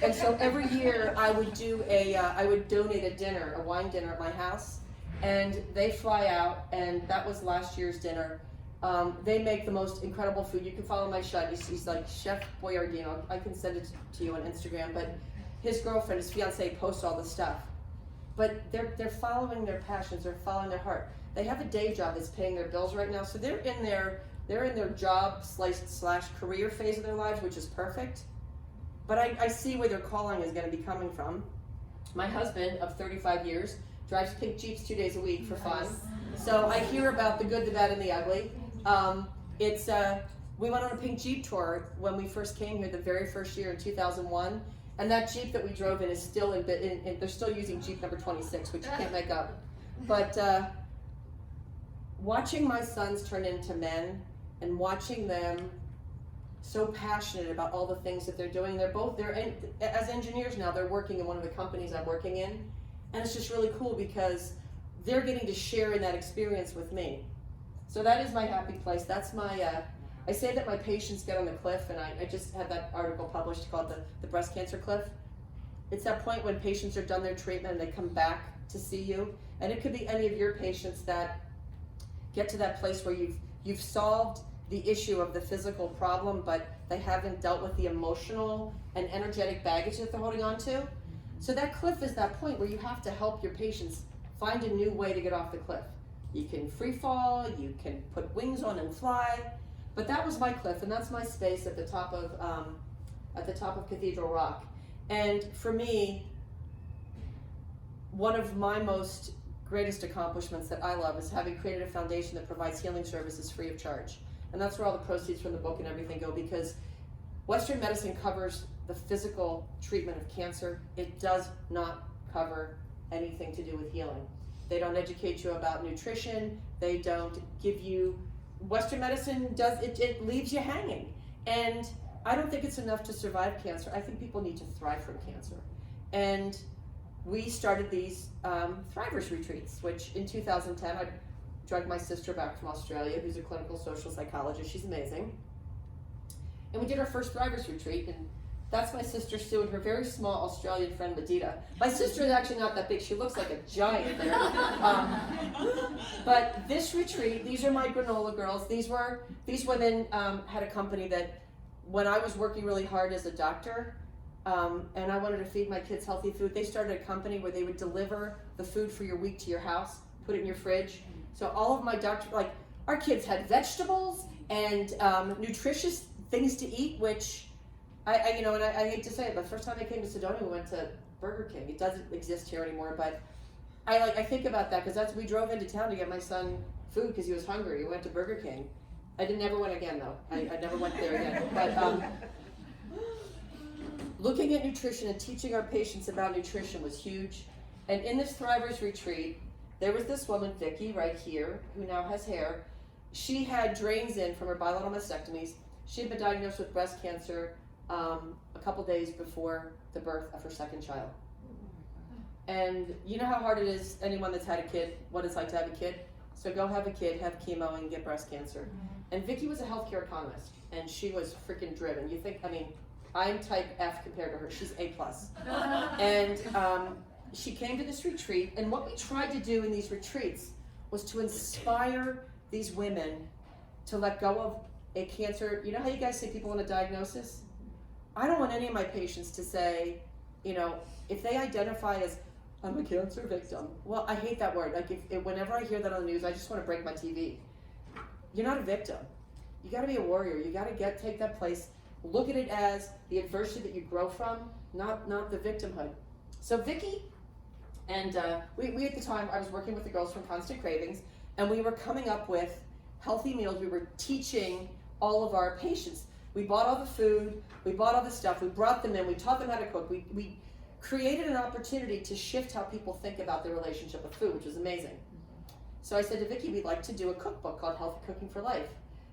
And so every year I would do I would donate a dinner, a wine dinner at my house, and they fly out, and that was last year's dinner. They make the most incredible food. You can follow my chef. He's like Chef Boyardino. I can send it to you on Instagram. But his girlfriend, his fiance, posts all this stuff. But they're following their passions. They're following their heart. They have a day job that's paying their bills right now. So they're in their job slash career phase of their lives, which is perfect. But I see where their calling is going to be coming from. My husband of 35 years drives pink Jeeps 2 days a week for fun. So I hear about the good, the bad, and the ugly. We went on a pink Jeep tour when we first came here the very first year in 2001. And that Jeep that we drove in is still they're still using Jeep number 26, which you can't make up. But watching my sons turn into men and watching them so passionate about all the things that they're doing. They're as engineers now, they're working in one of the companies I'm working in. And it's just really cool because they're getting to share in that experience with me. So that is my happy place. That's my, I say that my patients get on the cliff, and I just had that article published called the breast cancer cliff. It's that point when patients are done their treatment and they come back to see you. And it could be any of your patients that get to that place where you've solved the issue of the physical problem, but they haven't dealt with the emotional and energetic baggage that they're holding on to. So that cliff is that point where you have to help your patients find a new way to get off the cliff. You can free fall, you can put wings on and fly, but that was my cliff, and that's my space at the top of Cathedral Rock. And for me, one of my most greatest accomplishments that I love is having created a foundation that provides healing services free of charge. And that's where all the proceeds from the book and everything go, because Western medicine covers the physical treatment of cancer. It does not cover anything to do with healing. They don't educate you about nutrition. They don't give you, Western medicine does, it leaves you hanging. And I don't think it's enough to survive cancer. I think people need to thrive from cancer. And we started these Thrivers retreats, which in 2010, I dragged my sister back from Australia, who's a clinical social psychologist. She's amazing. And we did our first Thrivers retreat, and That's my sister Sue and her very small Australian friend Medita. My sister is actually not that big. She looks like a giant there. But this retreat, these are my granola girls. These women had a company that when I was working really hard as a doctor, and I wanted to feed my kids healthy food, they started a company where they would deliver the food for your week to your house, put it in your fridge. So all of my our kids had vegetables and nutritious things to eat, which I hate to say it, but the first time I came to Sedona, we went to Burger King. It doesn't exist here anymore, but I think about that because we drove into town to get my son food because he was hungry. We went to Burger King. I never went again though. I never went there again. But looking at nutrition and teaching our patients about nutrition was huge. And in this Thrivers retreat, there was this woman, Vicky, right here, who now has hair. She had drains in from her bilateral mastectomies. She had been diagnosed with breast cancer a couple days before the birth of her second child. And you know how hard it is, anyone that's had a kid, what it's like to have a kid? So go have a kid, have chemo, and get breast cancer. And Vicky was a healthcare economist, and she was freaking driven. You think, I'm type F compared to her. She's A+. And she came to this retreat, and what we tried to do in these retreats was to inspire these women to let go of a cancer. You know how you guys say people want a diagnosis? I don't want any of my patients to say, if they identify as, I'm a cancer victim. Well, I hate that word. Whenever I hear that on the news, I just want to break my TV. You're not a victim. You got to be a warrior. You got to take that place. Look at it as the adversity that you grow from, not the victimhood. So Vicky and we at the time, I was working with the girls from Constant Cravings, and we were coming up with healthy meals. We were teaching all of our patients. We bought all the food, we bought all the stuff, we brought them in, we taught them how to cook. We created an opportunity to shift how people think about their relationship with food, which was amazing. So I said to Vicky, we'd like to do a cookbook called Healthy Cooking for Life,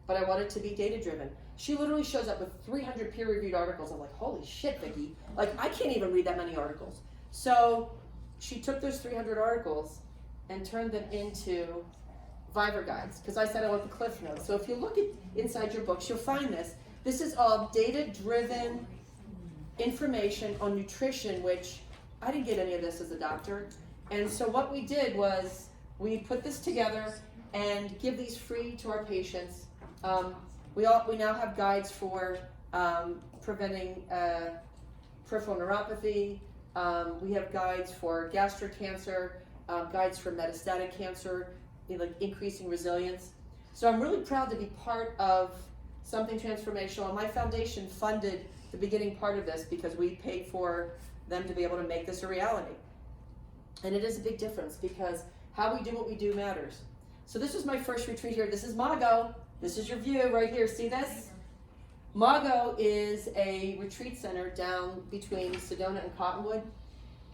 but I want it to be data-driven. She literally shows up with 300 peer-reviewed articles. I'm like, holy shit, Vicky. I can't even read that many articles. So she took those 300 articles and turned them into Viber guides, because I said I want the cliff notes. So if you look inside your books, you'll find this. This is all data-driven information on nutrition, which I didn't get any of this as a doctor. And so what we did was we put this together and give these free to our patients. We now have guides for preventing peripheral neuropathy. We have guides for gastric cancer, guides for metastatic cancer, increasing resilience. So I'm really proud to be part of something transformational. And my foundation funded the beginning part of this because we paid for them to be able to make this a reality. And it is a big difference because how we do what we do matters. So this was my first retreat here. This is Mago. This is your view right here. See this? Mago is a retreat center down between Sedona and Cottonwood.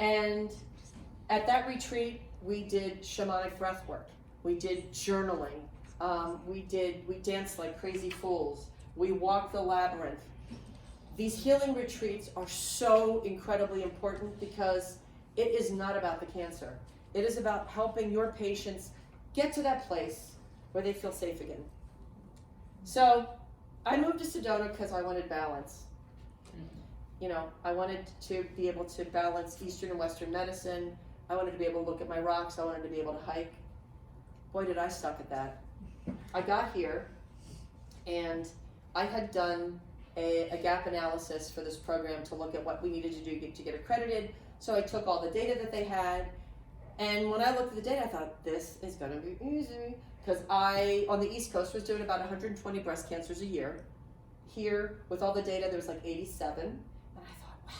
And at that retreat, we did shamanic breath work. We did journaling. We danced like crazy fools. We walked the labyrinth. These healing retreats are so incredibly important because it is not about the cancer. It is about helping your patients get to that place where they feel safe again. So I moved to Sedona because I wanted balance. I wanted to be able to balance Eastern and Western medicine. I wanted to be able to look at my rocks. I wanted to be able to hike. Boy, did I suck at that. I got here and I had done a gap analysis for this program to look at what we needed to do to get accredited. So I took all the data that they had, and when I looked at the data, I thought, this is gonna be easy. Because I, on the East Coast, was doing about 120 breast cancers a year. Here, with all the data, there was 87. And I thought, wow,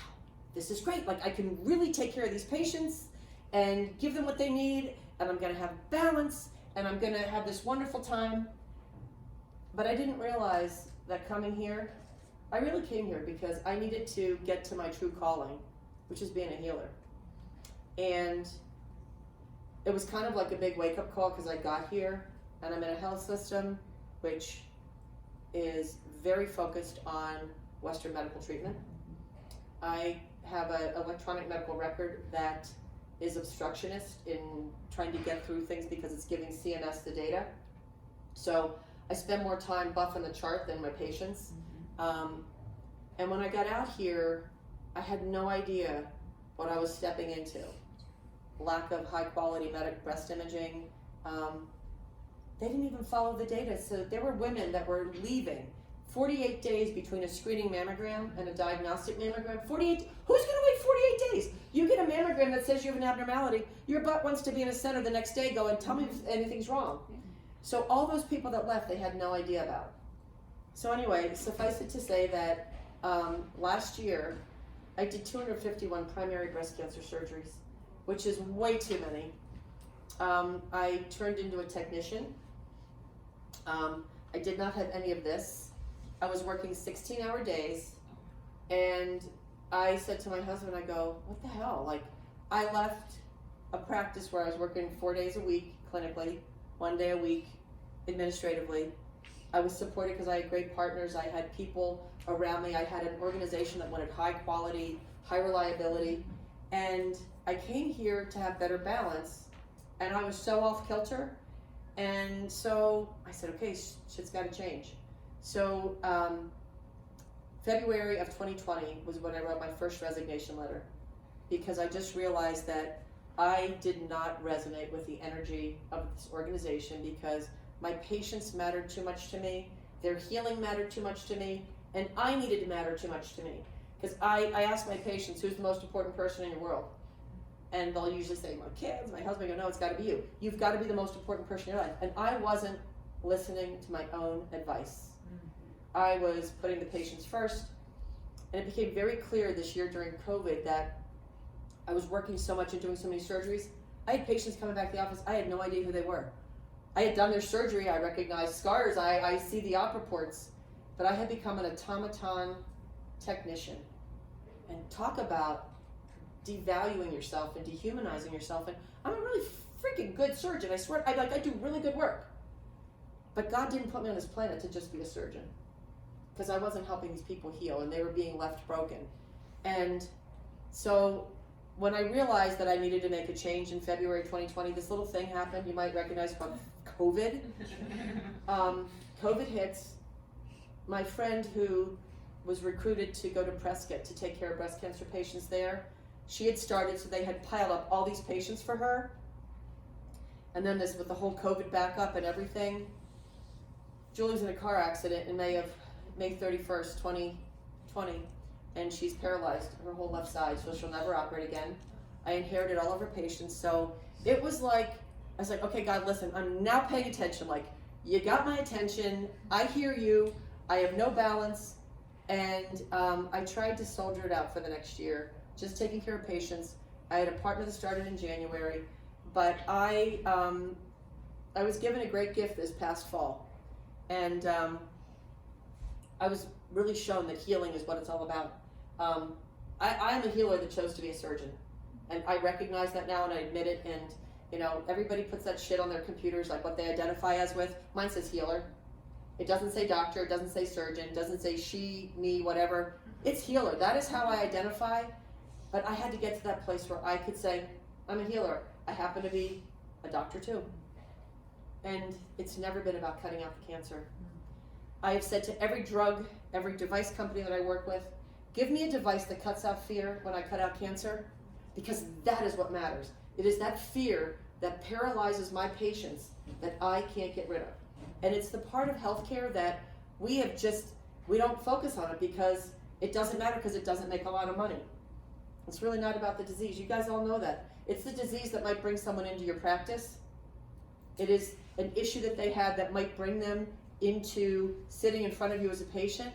this is great. I can really take care of these patients and give them what they need, and I'm gonna have balance, and I'm gonna have this wonderful time. But I didn't realize that coming here, I really came here because I needed to get to my true calling, which is being a healer. And it was kind of like a big wake-up call because I got here and I'm in a health system which is very focused on Western medical treatment. I have an electronic medical record that is obstructionist in trying to get through things because it's giving CMS the data. So I spend more time buffing the chart than my patients. And when I got out here, I had no idea what I was stepping into. Lack of high quality breast imaging. They didn't even follow the data. So there were women that were leaving 48 days between a screening mammogram and a diagnostic mammogram. 48, who's gonna wait 48 days? You get a mammogram that says you have an abnormality, your butt wants to be in a center the next day going, tell me if anything's wrong. So all those people that left, they had no idea about. So anyway, suffice it to say that last year, I did 251 primary breast cancer surgeries, which is way too many. I turned into a technician. I did not have any of this. I was working 16-hour days, and I said to my husband, I go, what the hell? Like, I left a practice where I was working 4 days a week clinically, 1 day a week administratively. I was supported because I had great partners. I had people around me. I had an organization that wanted high quality, high reliability, and I came here to have better balance, and I was so off kilter, and so I said, okay, shit's got to change. So February of 2020 was when I wrote my first resignation letter, because I just realized that I did not resonate with the energy of this organization, because my patients mattered too much to me, their healing mattered too much to me, and I needed to matter too much to me. Because I ask my patients, who's the most important person in your world? And they'll usually say, my kids, my husband. I go, no, it's got to be you. You've got to be the most important person in your life. And I wasn't listening to my own advice. I was putting the patients first, and it became very clear this year during COVID that I was working so much and doing so many surgeries. I had patients coming back to the office, I had no idea who they were. I had done their surgery, I recognized scars, I see the op reports, but I had become an automaton technician. And talk about devaluing yourself and dehumanizing yourself. And I'm a really freaking good surgeon, I swear, I do really good work. But God didn't put me on this planet to just be a surgeon, because I wasn't helping these people heal, and they were being left broken. And so when I realized that I needed to make a change in February 2020, this little thing happened, you might recognize called COVID. COVID hits. My friend who was recruited to go to Prescott to take care of breast cancer patients there, she had started, so they had piled up all these patients for her. And then this, with the whole COVID backup and everything, Julie was in a car accident in May 31st, 2020, and she's paralyzed her whole left side, so she'll never operate again. I inherited all of her patients, so it was like, I was like, okay, God, listen, I'm now paying attention. Like, you got my attention, I hear you, I have no balance, and I tried to soldier it out for the next year, just taking care of patients. I had a partner that started in January, but I was given a great gift this past fall, and I was really shown that healing is what it's all about. I am a healer that chose to be a surgeon, and I recognize that now, and I admit it. And you know, everybody puts that shit on their computers, like what they identify as with. Mine says healer. It doesn't say doctor, it doesn't say surgeon, it doesn't say she, me, whatever. It's healer. That is how I identify. But I had to get to that place where I could say, I'm a healer. I happen to be a doctor too. And it's never been about cutting out the cancer. I have said to every drug, every device company that I work with, give me a device that cuts out fear when I cut out cancer, because that is what matters. It is that fear that paralyzes my patients that I can't get rid of. And it's the part of healthcare that we don't focus on it because it doesn't matter, because it doesn't make a lot of money. It's really not about the disease. You guys all know that. It's the disease that might bring someone into your practice. It is an issue that they have that might bring them into sitting in front of you as a patient,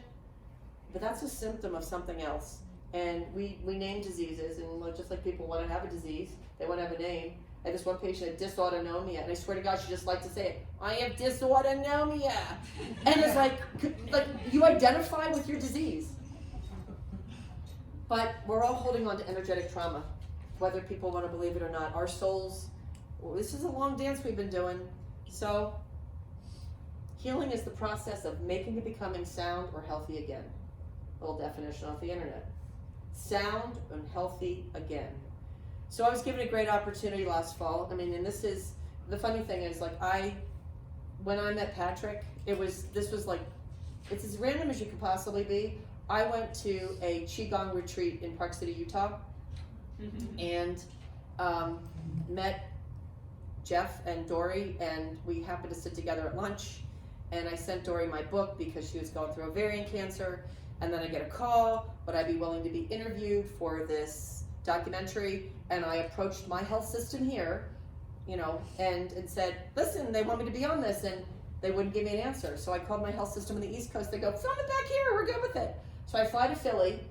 but that's a symptom of something else. And we name diseases, and just like people want to have a disease, they want to have a name. I had this one patient had dysautonomia, and I swear to God, she just liked to say it. I have dysautonomia. And it's like you identify with your disease. But we're all holding on to energetic trauma, whether people want to believe it or not. Our souls, this is a long dance we've been doing. So healing is the process of making and becoming sound or healthy again. A little definition off the internet. Sound and healthy again. So I was given a great opportunity last fall. I mean, and this is, the funny thing is, like, when I met Patrick, this was like, it's as random as you could possibly be. I went to a Qigong retreat in Park City, Utah, and met Jeff and Dory, and we happened to sit together at lunch, and I sent Dory my book because she was going through ovarian cancer, and then I get a call, would I be willing to be interviewed for this documentary, and I approached my health system here, you know, and said, listen, they want me to be on this, and they wouldn't give me an answer. So I called my health system on the East Coast. They go, film it back here, we're good with it. So I fly to Philly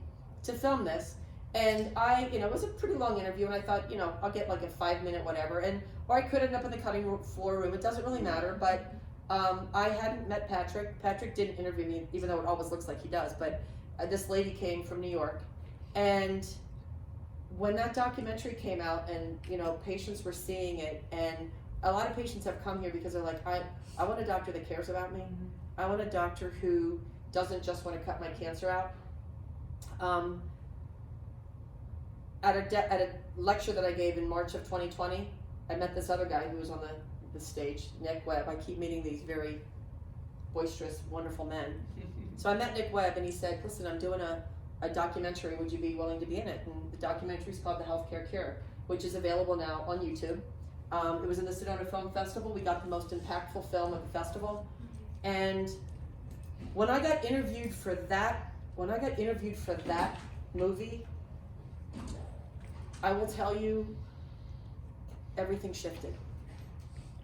to film this, and it was a pretty long interview, and I thought, I'll get like a 5-minute whatever, or I could end up in the cutting floor room, it doesn't really matter, but I hadn't met Patrick. Patrick didn't interview me, even though it always looks like he does, but this lady came from New York, and when that documentary came out, and patients were seeing it, and a lot of patients have come here because they're like, I want a doctor that cares about me. I want a doctor who doesn't just want to cut my cancer out. At a lecture that I gave in March of 2020, I met this other guy who was on the stage, Nick Webb. I keep meeting these very boisterous, wonderful men. So I met Nick Webb, and he said, listen, I'm doing a documentary, would you be willing to be in it? And the documentary is called The Healthcare Cure, which is available now on YouTube. It was in the Sedona Film Festival. We got the most impactful film of the festival. And when I got interviewed for that movie, I will tell you, everything shifted.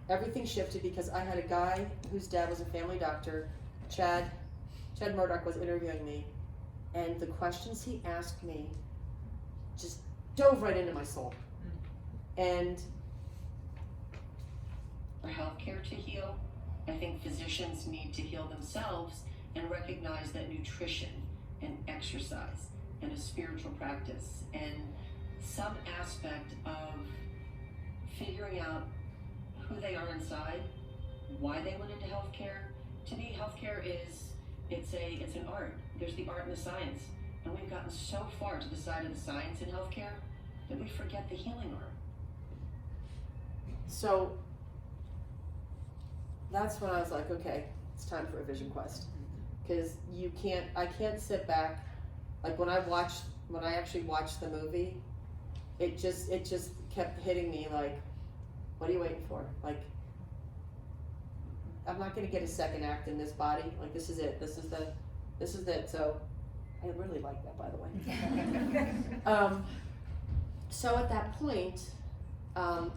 Everything shifted because I had a guy whose dad was a family doctor, Chad Murdoch, was interviewing me, and the questions he asked me just dove right into my soul. And for healthcare to heal, I think physicians need to heal themselves and recognize that nutrition and exercise and a spiritual practice and some aspect of figuring out who they are inside, why they went into healthcare. To me, healthcare it's an art. There's the art and the science, and we've gotten so far to the side of the science in healthcare that we forget the healing art. So that's when I was like, okay, it's time for a vision quest, because I can't sit back. Like when I actually watched the movie, it just kept hitting me like, what are you waiting for? Like, I'm not going to get a second act in this body. Like, this is it. This is it. So I really like that, by the way. So at that point, and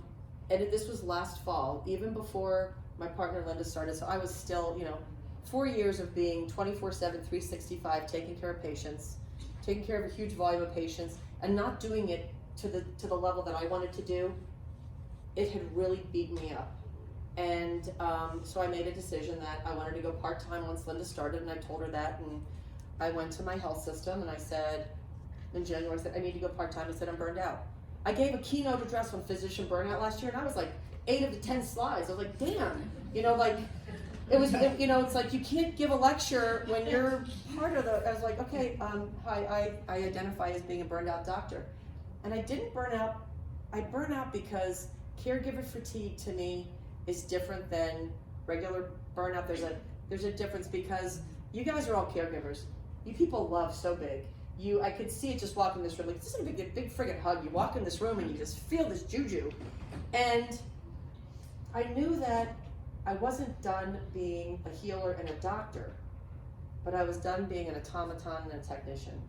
this was last fall, even before my partner Linda started, so I was still, 4 years of being 24/7, 365, taking care of patients, taking care of a huge volume of patients, and not doing it to the level that I wanted to do. It had really beat me up. And so I made a decision that I wanted to go part-time once Linda started, and I told her that, and I went to my health system, and I said, in January, I said, I need to go part-time. I said, I'm burned out. I gave a keynote address on physician burnout last year, and I was like 8 of the 10 slides. I was like, damn, it's like you can't give a lecture when you're part of I was like, okay, hi, I identify as being a burned out doctor. And I didn't burn out. I burn out because caregiver fatigue to me is different than regular burnout. There's a difference because you guys are all caregivers. You people love so big. I could see it just walking this room. Like, this is a big friggin' hug. You walk in this room and you just feel this juju. And I knew that I wasn't done being a healer and a doctor, but I was done being an automaton and a technician.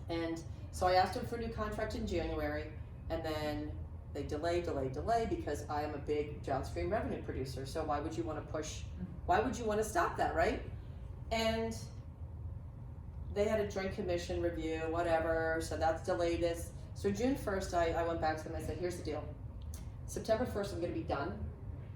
And so I asked him for a new contract in January, and then they delay because I am a big downstream revenue producer. So why would you want to stop that, right? And they had a joint commission review, whatever, so that's delayed this. So June 1st, I went back to them, I said, here's the deal. September 1st, I'm gonna be done.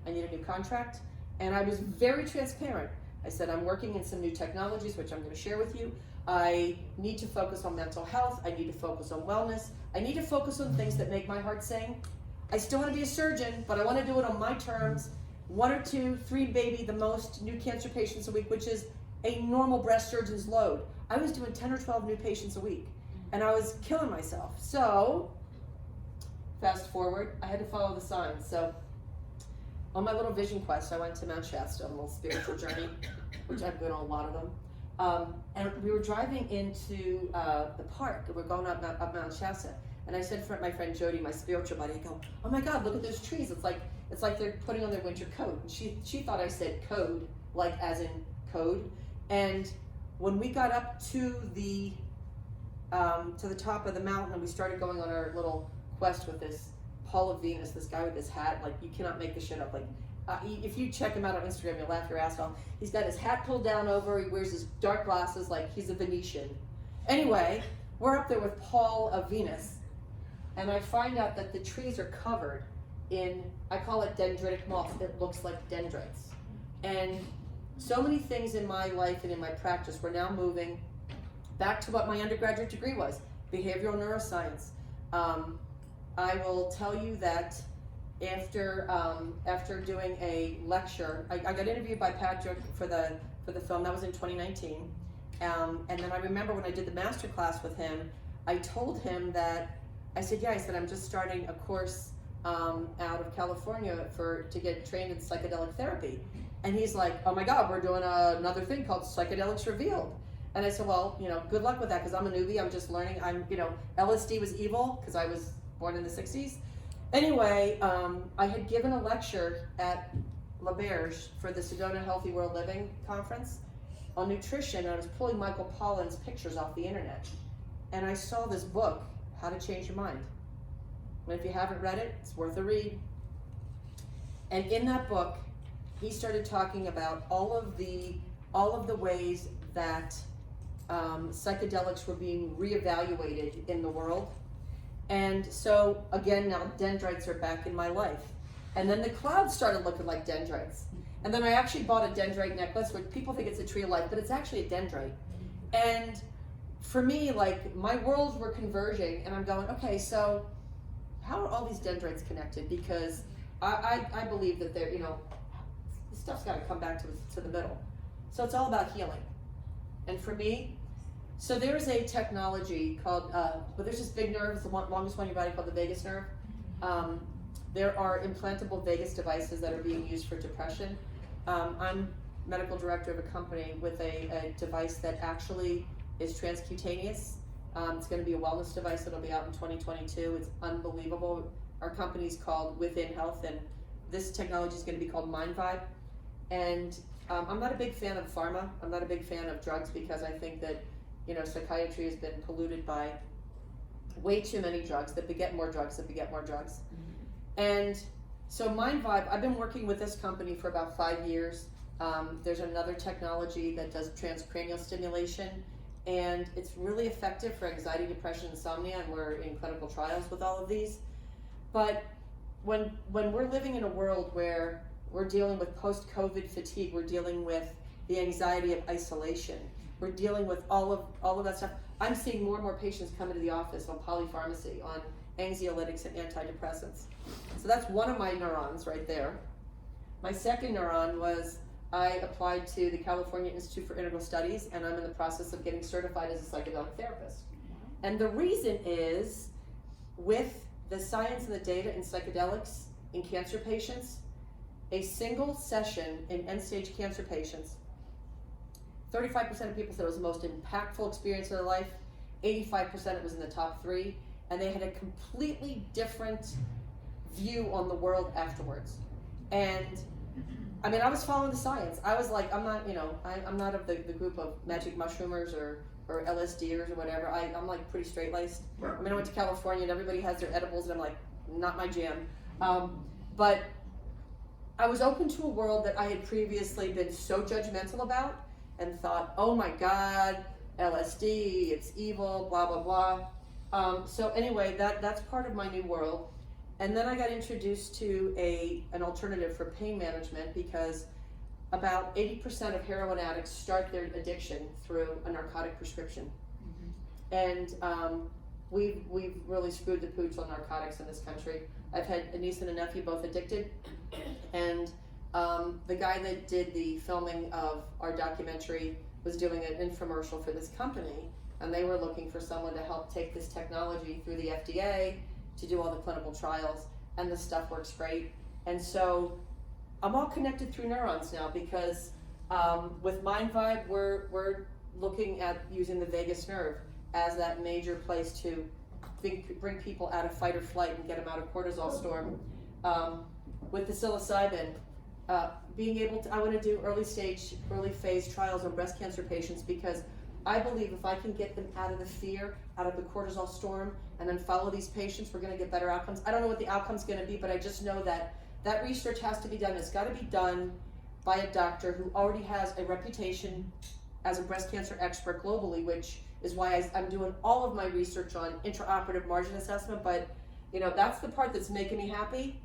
I need a new contract. And I was very transparent. I said, I'm working in some new technologies, which I'm gonna share with you. I need to focus on mental health. I need to focus on wellness. I need to focus on things that make my heart sing. I still wanna be a surgeon, but I wanna do it on my terms. 1 or 2, 3, maybe the most new cancer patients a week, which is a normal breast surgeon's load. I was doing 10 or 12 new patients a week, and I was killing myself. So, fast forward, I had to follow the signs. So, on my little vision quest, I went to Mount Shasta, a little spiritual journey, which I've been on a lot of them. And we were driving into the park, and we're going up Mount Shasta. And I said to my friend Jody, my spiritual buddy, I go, "Oh my God, look at those trees! It's like they're putting on their winter coat." And she thought I said code, like as in code. And when we got up to the top of the mountain, and we started going on our little quest with this Paul of Venus, this guy with this hat, like you cannot make this shit up. Like if you check him out on Instagram, you'll laugh your ass off. He's got his hat pulled down over, he wears his dark glasses like he's a Venetian. Anyway, we're up there with Paul of Venus, and I find out that the trees are covered in, I call it dendritic moss. It looks like dendrites. And so many things in my life and in my practice, we're now moving back to what my undergraduate degree was, behavioral neuroscience. I will tell you that after doing a lecture, I got interviewed by Patrick for the film. That was in 2019. And then I remember when I did the master class with him, I told him that, I said, I'm just starting a course out of California to get trained in psychedelic therapy. And he's like, "Oh my God, we're doing another thing called Psychedelics Revealed." And I said, "Well, good luck with that, because I'm a newbie. I'm just learning. LSD was evil because I was born in the 60s. Anyway, I had given a lecture at La Berge for the Sedona Healthy World Living Conference on nutrition, and I was pulling Michael Pollan's pictures off the internet. And I saw this book, How to Change Your Mind. And if you haven't read it, it's worth a read. And in that book, he started talking about all of the ways that psychedelics were being reevaluated in the world. And so again, now dendrites are back in my life. And then the clouds started looking like dendrites. And then I actually bought a dendrite necklace, which people think it's a tree of life, but it's actually a dendrite. And for me, like, my worlds were converging, and I'm going, okay, so how are all these dendrites connected? Because I believe that they're, this stuff's got to come back to the middle. So it's all about healing. And for me, so there's a technology called, there's this big nerve, it's the longest one in your body, called the vagus nerve. There are implantable vagus devices that are being used for depression. I'm medical director of a company with a device that actually is transcutaneous. It's going to be a wellness device that'll be out in 2022. It's unbelievable. Our company's called Within Health, and this technology is going to be called Mind Vibe. And I'm not a big fan of pharma. I'm not a big fan of drugs, because I think that psychiatry has been polluted by way too many drugs that beget more drugs that beget more drugs. And so Mind Vibe, I've been working with this company for about 5 years. There's another technology that does transcranial stimulation, and it's really effective for anxiety, depression, insomnia, and we're in clinical trials with all of these. But when we're living in a world where we're dealing with post-COVID fatigue, we're dealing with the anxiety of isolation, we're dealing with all of that stuff. I'm seeing more and more patients come into the office on polypharmacy, on anxiolytics and antidepressants. So that's one of my neurons right there. My second neuron was, I applied to the California Institute for Integral Studies, and I'm in the process of getting certified as a psychedelic therapist. And the reason is, with the science and the data in psychedelics in cancer patients, a single session in end-stage cancer patients, 35% of people said it was the most impactful experience of their life, 85% it was in the top 3, and they had a completely different view on the world afterwards. And I mean, I was following the science. I was like, I'm not, I'm not of the group of magic mushroomers or LSDers or whatever. I'm like pretty straight-laced. I mean, I went to California and everybody has their edibles, and I'm like, not my jam. But I was open to a world that I had previously been so judgmental about, and thought, oh my God, LSD, it's evil, blah, blah, blah. So anyway, that's part of my new world. And then I got introduced to an alternative for pain management, because about 80% of heroin addicts start their addiction through a narcotic prescription. And we've really screwed the pooch on narcotics in this country. I've had a niece and a nephew both addicted, and the guy that did the filming of our documentary was doing an infomercial for this company, and they were looking for someone to help take this technology through the FDA to do all the clinical trials, and the stuff works great. And so I'm all connected through neurons now, because with Mind Vibe, we're looking at using the vagus nerve as that major place to bring people out of fight or flight and get them out of cortisol storm. With the psilocybin, being able to, I want to do early phase trials on breast cancer patients, because I believe if I can get them out of the fear, out of the cortisol storm, and then follow these patients, we're going to get better outcomes. I don't know what the outcome's going to be, but I just know that that research has to be done. It's got to be done by a doctor who already has a reputation as a breast cancer expert globally, which is why I'm doing all of my research on intraoperative margin assessment. But you know, that's the part that's making me happy.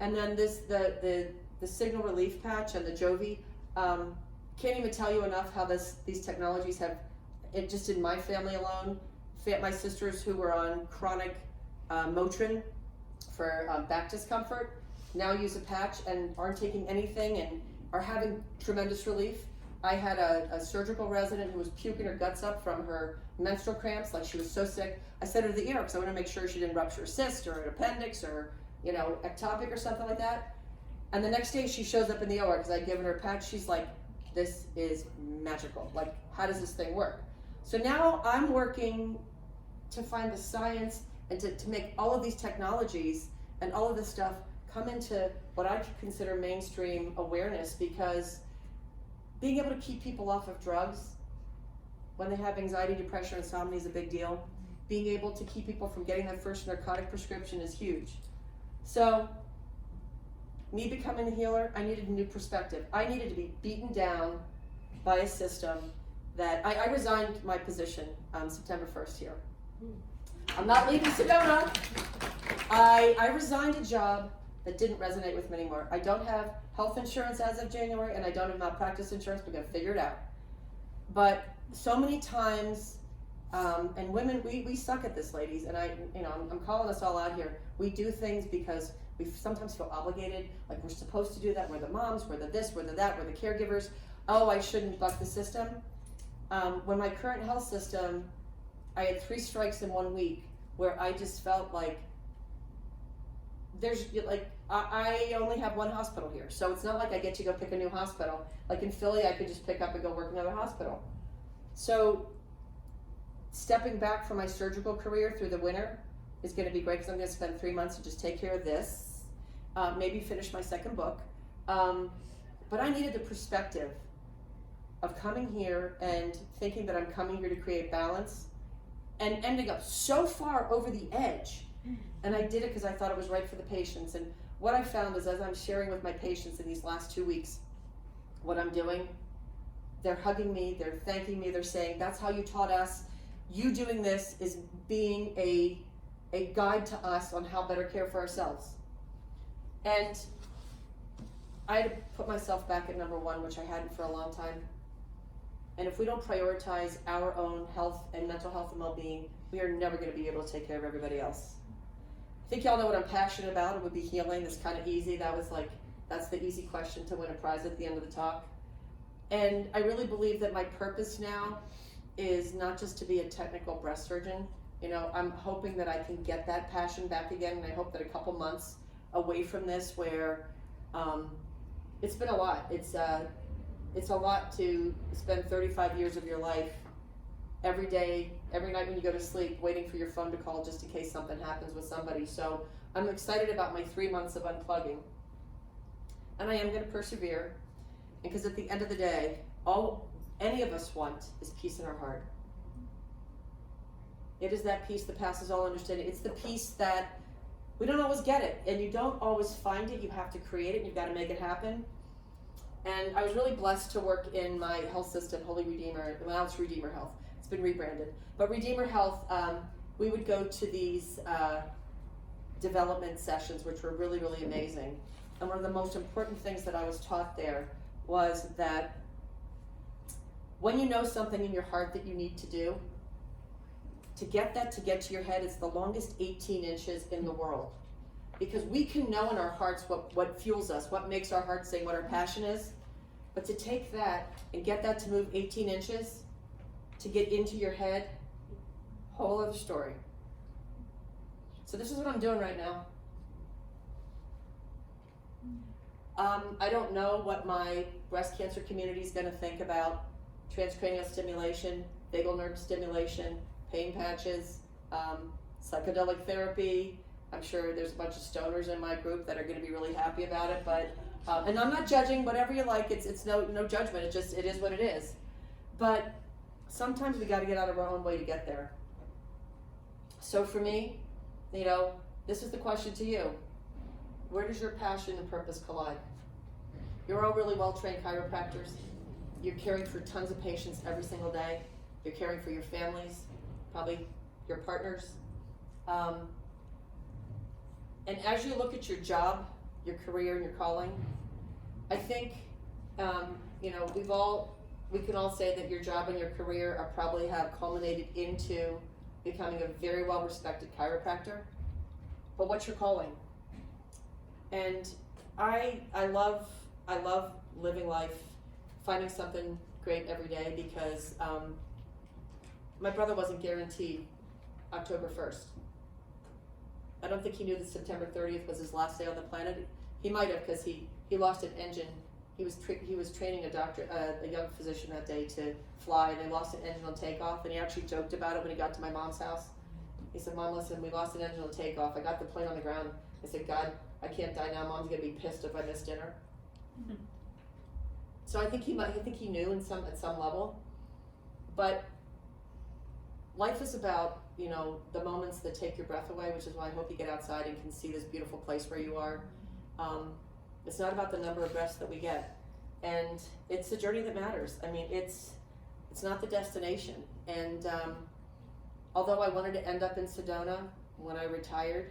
And then the signal relief patch and the Jovi, can't even tell you enough how these technologies have, it just in my family alone, my sisters who were on chronic Motrin for back discomfort now use a patch and aren't taking anything and are having tremendous relief. I had a surgical resident who was puking her guts up from her menstrual cramps, like she was so sick. I sent her to the ER because I want to make sure she didn't rupture a cyst or an appendix or, you know, ectopic or something like that. And the next day she shows up in the OR because I'd given her a patch. She's like, this is magical. Like, how does this thing work? So now I'm working to find the science and to make all of these technologies and all of this stuff come into what I consider mainstream awareness, because being able to keep people off of drugs when they have anxiety, depression, insomnia is a big deal. Being able to keep people from getting that first narcotic prescription is huge. So, me becoming a healer, I needed a new perspective. I needed to be beaten down by a system that, I resigned my position on September 1st here. I'm not leaving Sedona. I resigned a job that didn't resonate with me anymore. I don't have health insurance as of January, and I don't have malpractice insurance. We're gonna figure it out. But so many times, and women, we suck at this, ladies, and I'm calling us all out here. We do things because we sometimes feel obligated, like we're supposed to do that. We're the moms, we're the this, we're the that, we're the caregivers. Oh, I shouldn't buck the system. When my current health system, I had 3 strikes in 1 week where I just felt like I only have 1 hospital here, so it's not like I get to go pick a new hospital. Like in Philly, I could just pick up and go work another hospital. So stepping back from my surgical career through the winter is going to be great, because I'm going to spend 3 months to just take care of this, maybe finish my 2nd book. But I needed the perspective of coming here and thinking that I'm coming here to create balance, and ending up so far over the edge. And I did it because I thought it was right for the patients. And what I found is, as I'm sharing with my patients in these last 2 weeks what I'm doing, they're hugging me, they're thanking me, they're saying, that's how you taught us. You doing this is being a guide to us on how better care for ourselves. And I had to put myself back at number 1, which I hadn't for a long time. And if we don't prioritize our own health and mental health and well-being, we are never going to be able to take care of everybody else. I think y'all know what I'm passionate about. It would be healing. It's kind of easy. That's the easy question to win a prize at the end of the talk. And I really believe that my purpose now is not just to be a technical breast surgeon. You know, I'm hoping that I can get that passion back again, and I hope that a couple months away from this, where it's been a lot. It's a lot to spend 35 years of your life every day, every night when you go to sleep, waiting for your phone to call just in case something happens with somebody. So I'm excited about my 3 months of unplugging. And I am going to persevere, because at the end of the day, all any of us want is peace in our heart. It is that peace that passes all understanding. It's the peace that we don't always get it, and you don't always find it. You have to create it, and you've got to make it happen. And I was really blessed to work in my health system, Holy Redeemer. Well, it's Redeemer Health. It's been rebranded. But Redeemer Health, we would go to these development sessions, which were really, really amazing. And one of the most important things that I was taught there was that when you know something in your heart that you need to do, to get to your head, it's the longest 18 inches in the world. Because we can know in our hearts what fuels us, what makes our heart sing, what our passion is. But to take that and get that to move 18 inches, to get into your head, whole other story. So this is what I'm doing right now. I don't know what my breast cancer community is going to think about transcranial stimulation, vagal nerve stimulation, pain patches, psychedelic therapy. I'm sure there's a bunch of stoners in my group that are going to be really happy about it, but and I'm not judging. Whatever you like, it's no judgment. It is what it is. But sometimes we got to get out of our own way to get there. So for me, this is the question to you: where does your passion and purpose collide? You're all really well-trained chiropractors. You're caring for tons of patients every single day. You're caring for your families, probably your partners. And as you look at your job, your career, and your calling, I think, we can all say that your job and your career are probably have culminated into becoming a very well-respected chiropractor. But what's your calling? And I love living life, finding something great every day, because my brother wasn't guaranteed October 1st. I don't think he knew that September 30th was his last day on the planet. He might have, because he lost an engine. He was training a young physician that day to fly, and they lost an engine on takeoff. And he actually joked about it when he got to my mom's house. He said, "Mom, listen, we lost an engine on takeoff. I got the plane on the ground." I said, "God, I can't die now. Mom's gonna be pissed if I miss dinner." Mm-hmm. So I think he knew at some level, but life is about the moments that take your breath away, which is why I hope you get outside and can see this beautiful place where you are. It's not about the number of breaths that we get, and it's the journey that matters. I mean, it's not the destination. And although I wanted to end up in Sedona when I retired,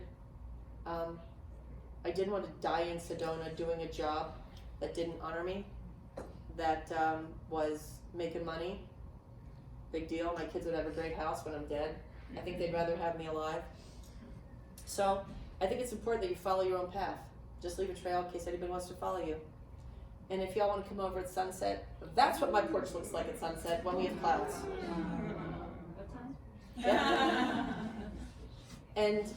I didn't want to die in Sedona doing a job that didn't honor me, that was making money. Big deal. My kids would have a great house when I'm dead. I think they'd rather have me alive. So I think it's important that you follow your own path. Just leave a trail in case anybody wants to follow you. And if y'all want to come over at sunset, that's what my porch looks like at sunset when we have clouds. Yeah. And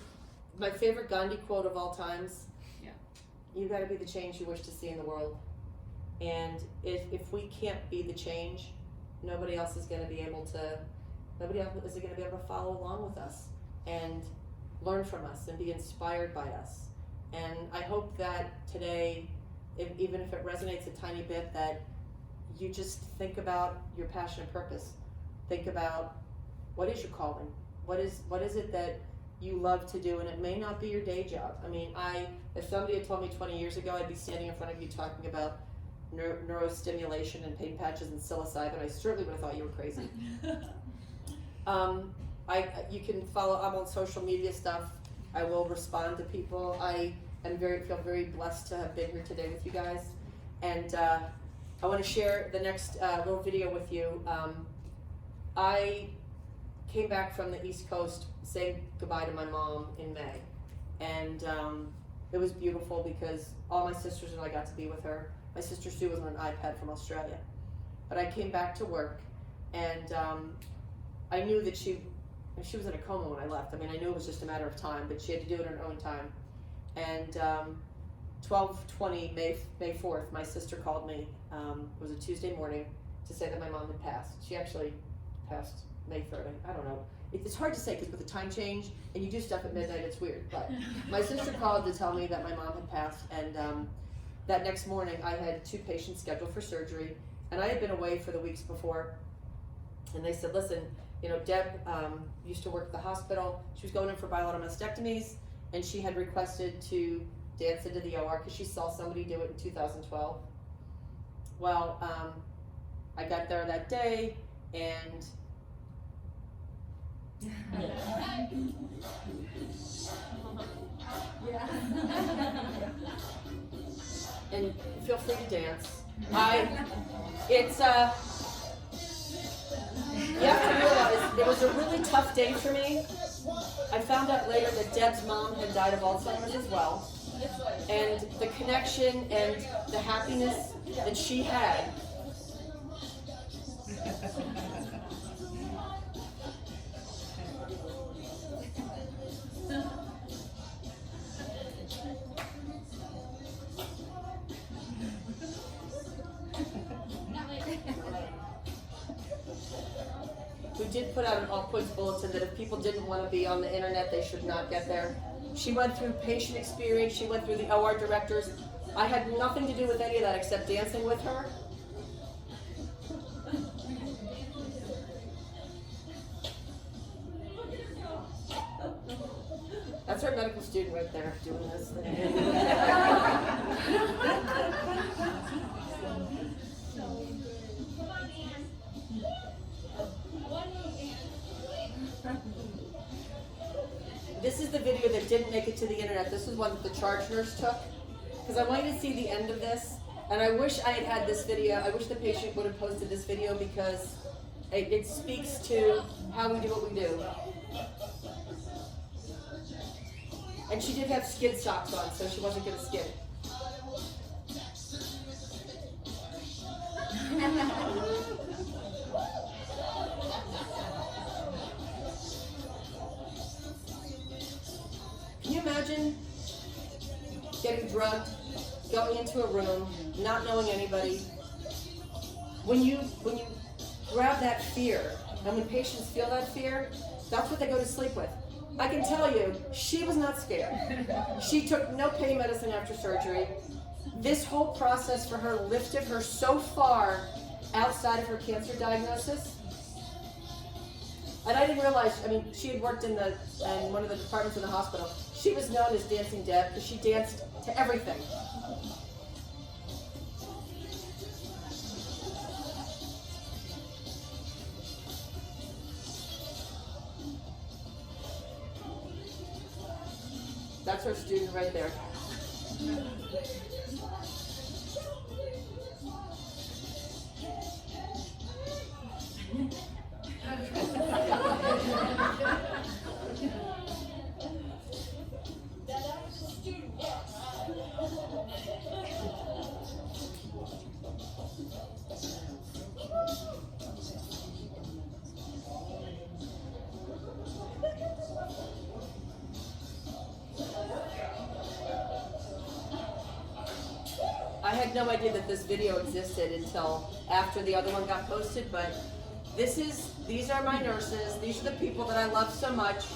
my favorite Gandhi quote of all times, you got to be the change you wish to see in the world. And if we can't be the change, nobody else is going to be able to follow along with us and learn from us and be inspired by us. And I hope that today, even if it resonates a tiny bit, that you just think about your passion and purpose. Think about, what is your calling? What is it that you love to do? And it may not be your day job. I mean, if somebody had told me 20 years ago I'd be standing in front of you talking about neurostimulation and pain patches and psilocybin, I certainly would have thought you were crazy. You can follow. I'm on social media stuff. I will respond to people. I feel very blessed to have been here today with you guys, and I want to share the next little video with you. I came back from the East Coast, saying goodbye to my mom in May, and it was beautiful because all my sisters and I got to be with her. My sister Sue was on an iPad from Australia, but I came back to work, and I knew that she was in a coma when I left. I mean, I knew it was just a matter of time, but she had to do it in her own time. And 12/20, May 4th, my sister called me. It was a Tuesday morning to say that my mom had passed. She actually passed May 3rd. I don't know. It's hard to say because with the time change and you do stuff at midnight, it's weird. But my sister called to tell me that my mom had passed, and that next morning I had 2 patients scheduled for surgery, and I had been away for the weeks before. And they said, "Listen, Deb used to work at the hospital. She was going in for bilateral mastectomies, and she had requested to dance into the OR because she saw somebody do it in 2012. Well, I got there that day, and and feel free to dance. You have to realize it was a really tough day for me. I found out later that Deb's mom had died of Alzheimer's as well. And the connection and the happiness that she had. did put out an all points bulletin that if people didn't want to be on the internet, they should not get there. She went through patient experience, she went through the OR directors. I had nothing to do with any of that except dancing with her. That's our medical student right there doing this thing. This is the video that didn't make it to the internet. This is one that the charge nurse took. Because I wanted to see the end of this. And I wish I had had this video. I wish the patient would have posted this video because it speaks to how we do what we do. And she did have skid socks on, so she wasn't going to skid. Can you imagine getting drugged, going into a room, not knowing anybody? When you grab that fear, and when patients feel that fear, that's what they go to sleep with. I can tell you, she was not scared. She took no pain medicine after surgery. This whole process for her lifted her so far outside of her cancer diagnosis. And I didn't realize, I mean, she had worked in one of the departments in the hospital. She was known as Dancing Deb because she danced to everything. That's our student right there. I had no idea that this video existed until after the other one got posted, but these are my nurses. These are the people that I love so much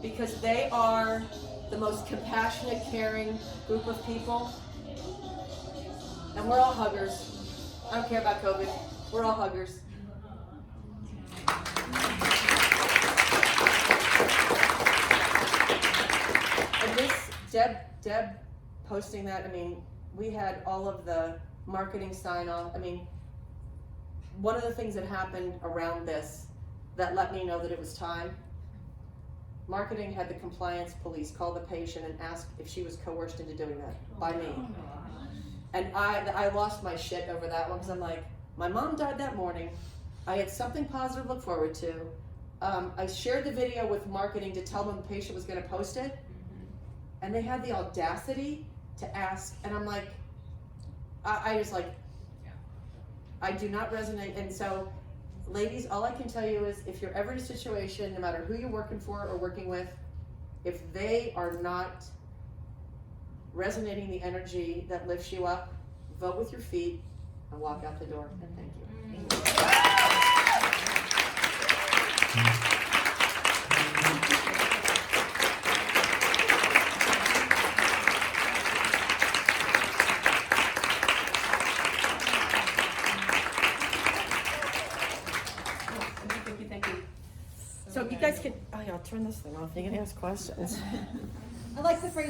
because they are the most compassionate, caring group of people. And we're all huggers. I don't care about COVID. We're all huggers. And this, Deb posting that, I mean, we had all of the marketing sign off. I mean, one of the things that happened around this that let me know that it was time, marketing had the compliance police call the patient and ask if she was coerced into doing that by me. And I lost my shit over that one because I'm like, my mom died that morning. I had something positive to look forward to. I shared the video with marketing to tell them the patient was going to post it. And they had the audacity to ask, and I'm like, I just like, I do not resonate. And so, ladies, all I can tell you is if you're ever in a situation, no matter who you're working for or working with, if they are not resonating the energy that lifts you up, vote with your feet and walk out the door. And thank you. So you guys can, oh yeah, I'll turn this thing off. You can ask questions. I like the phrase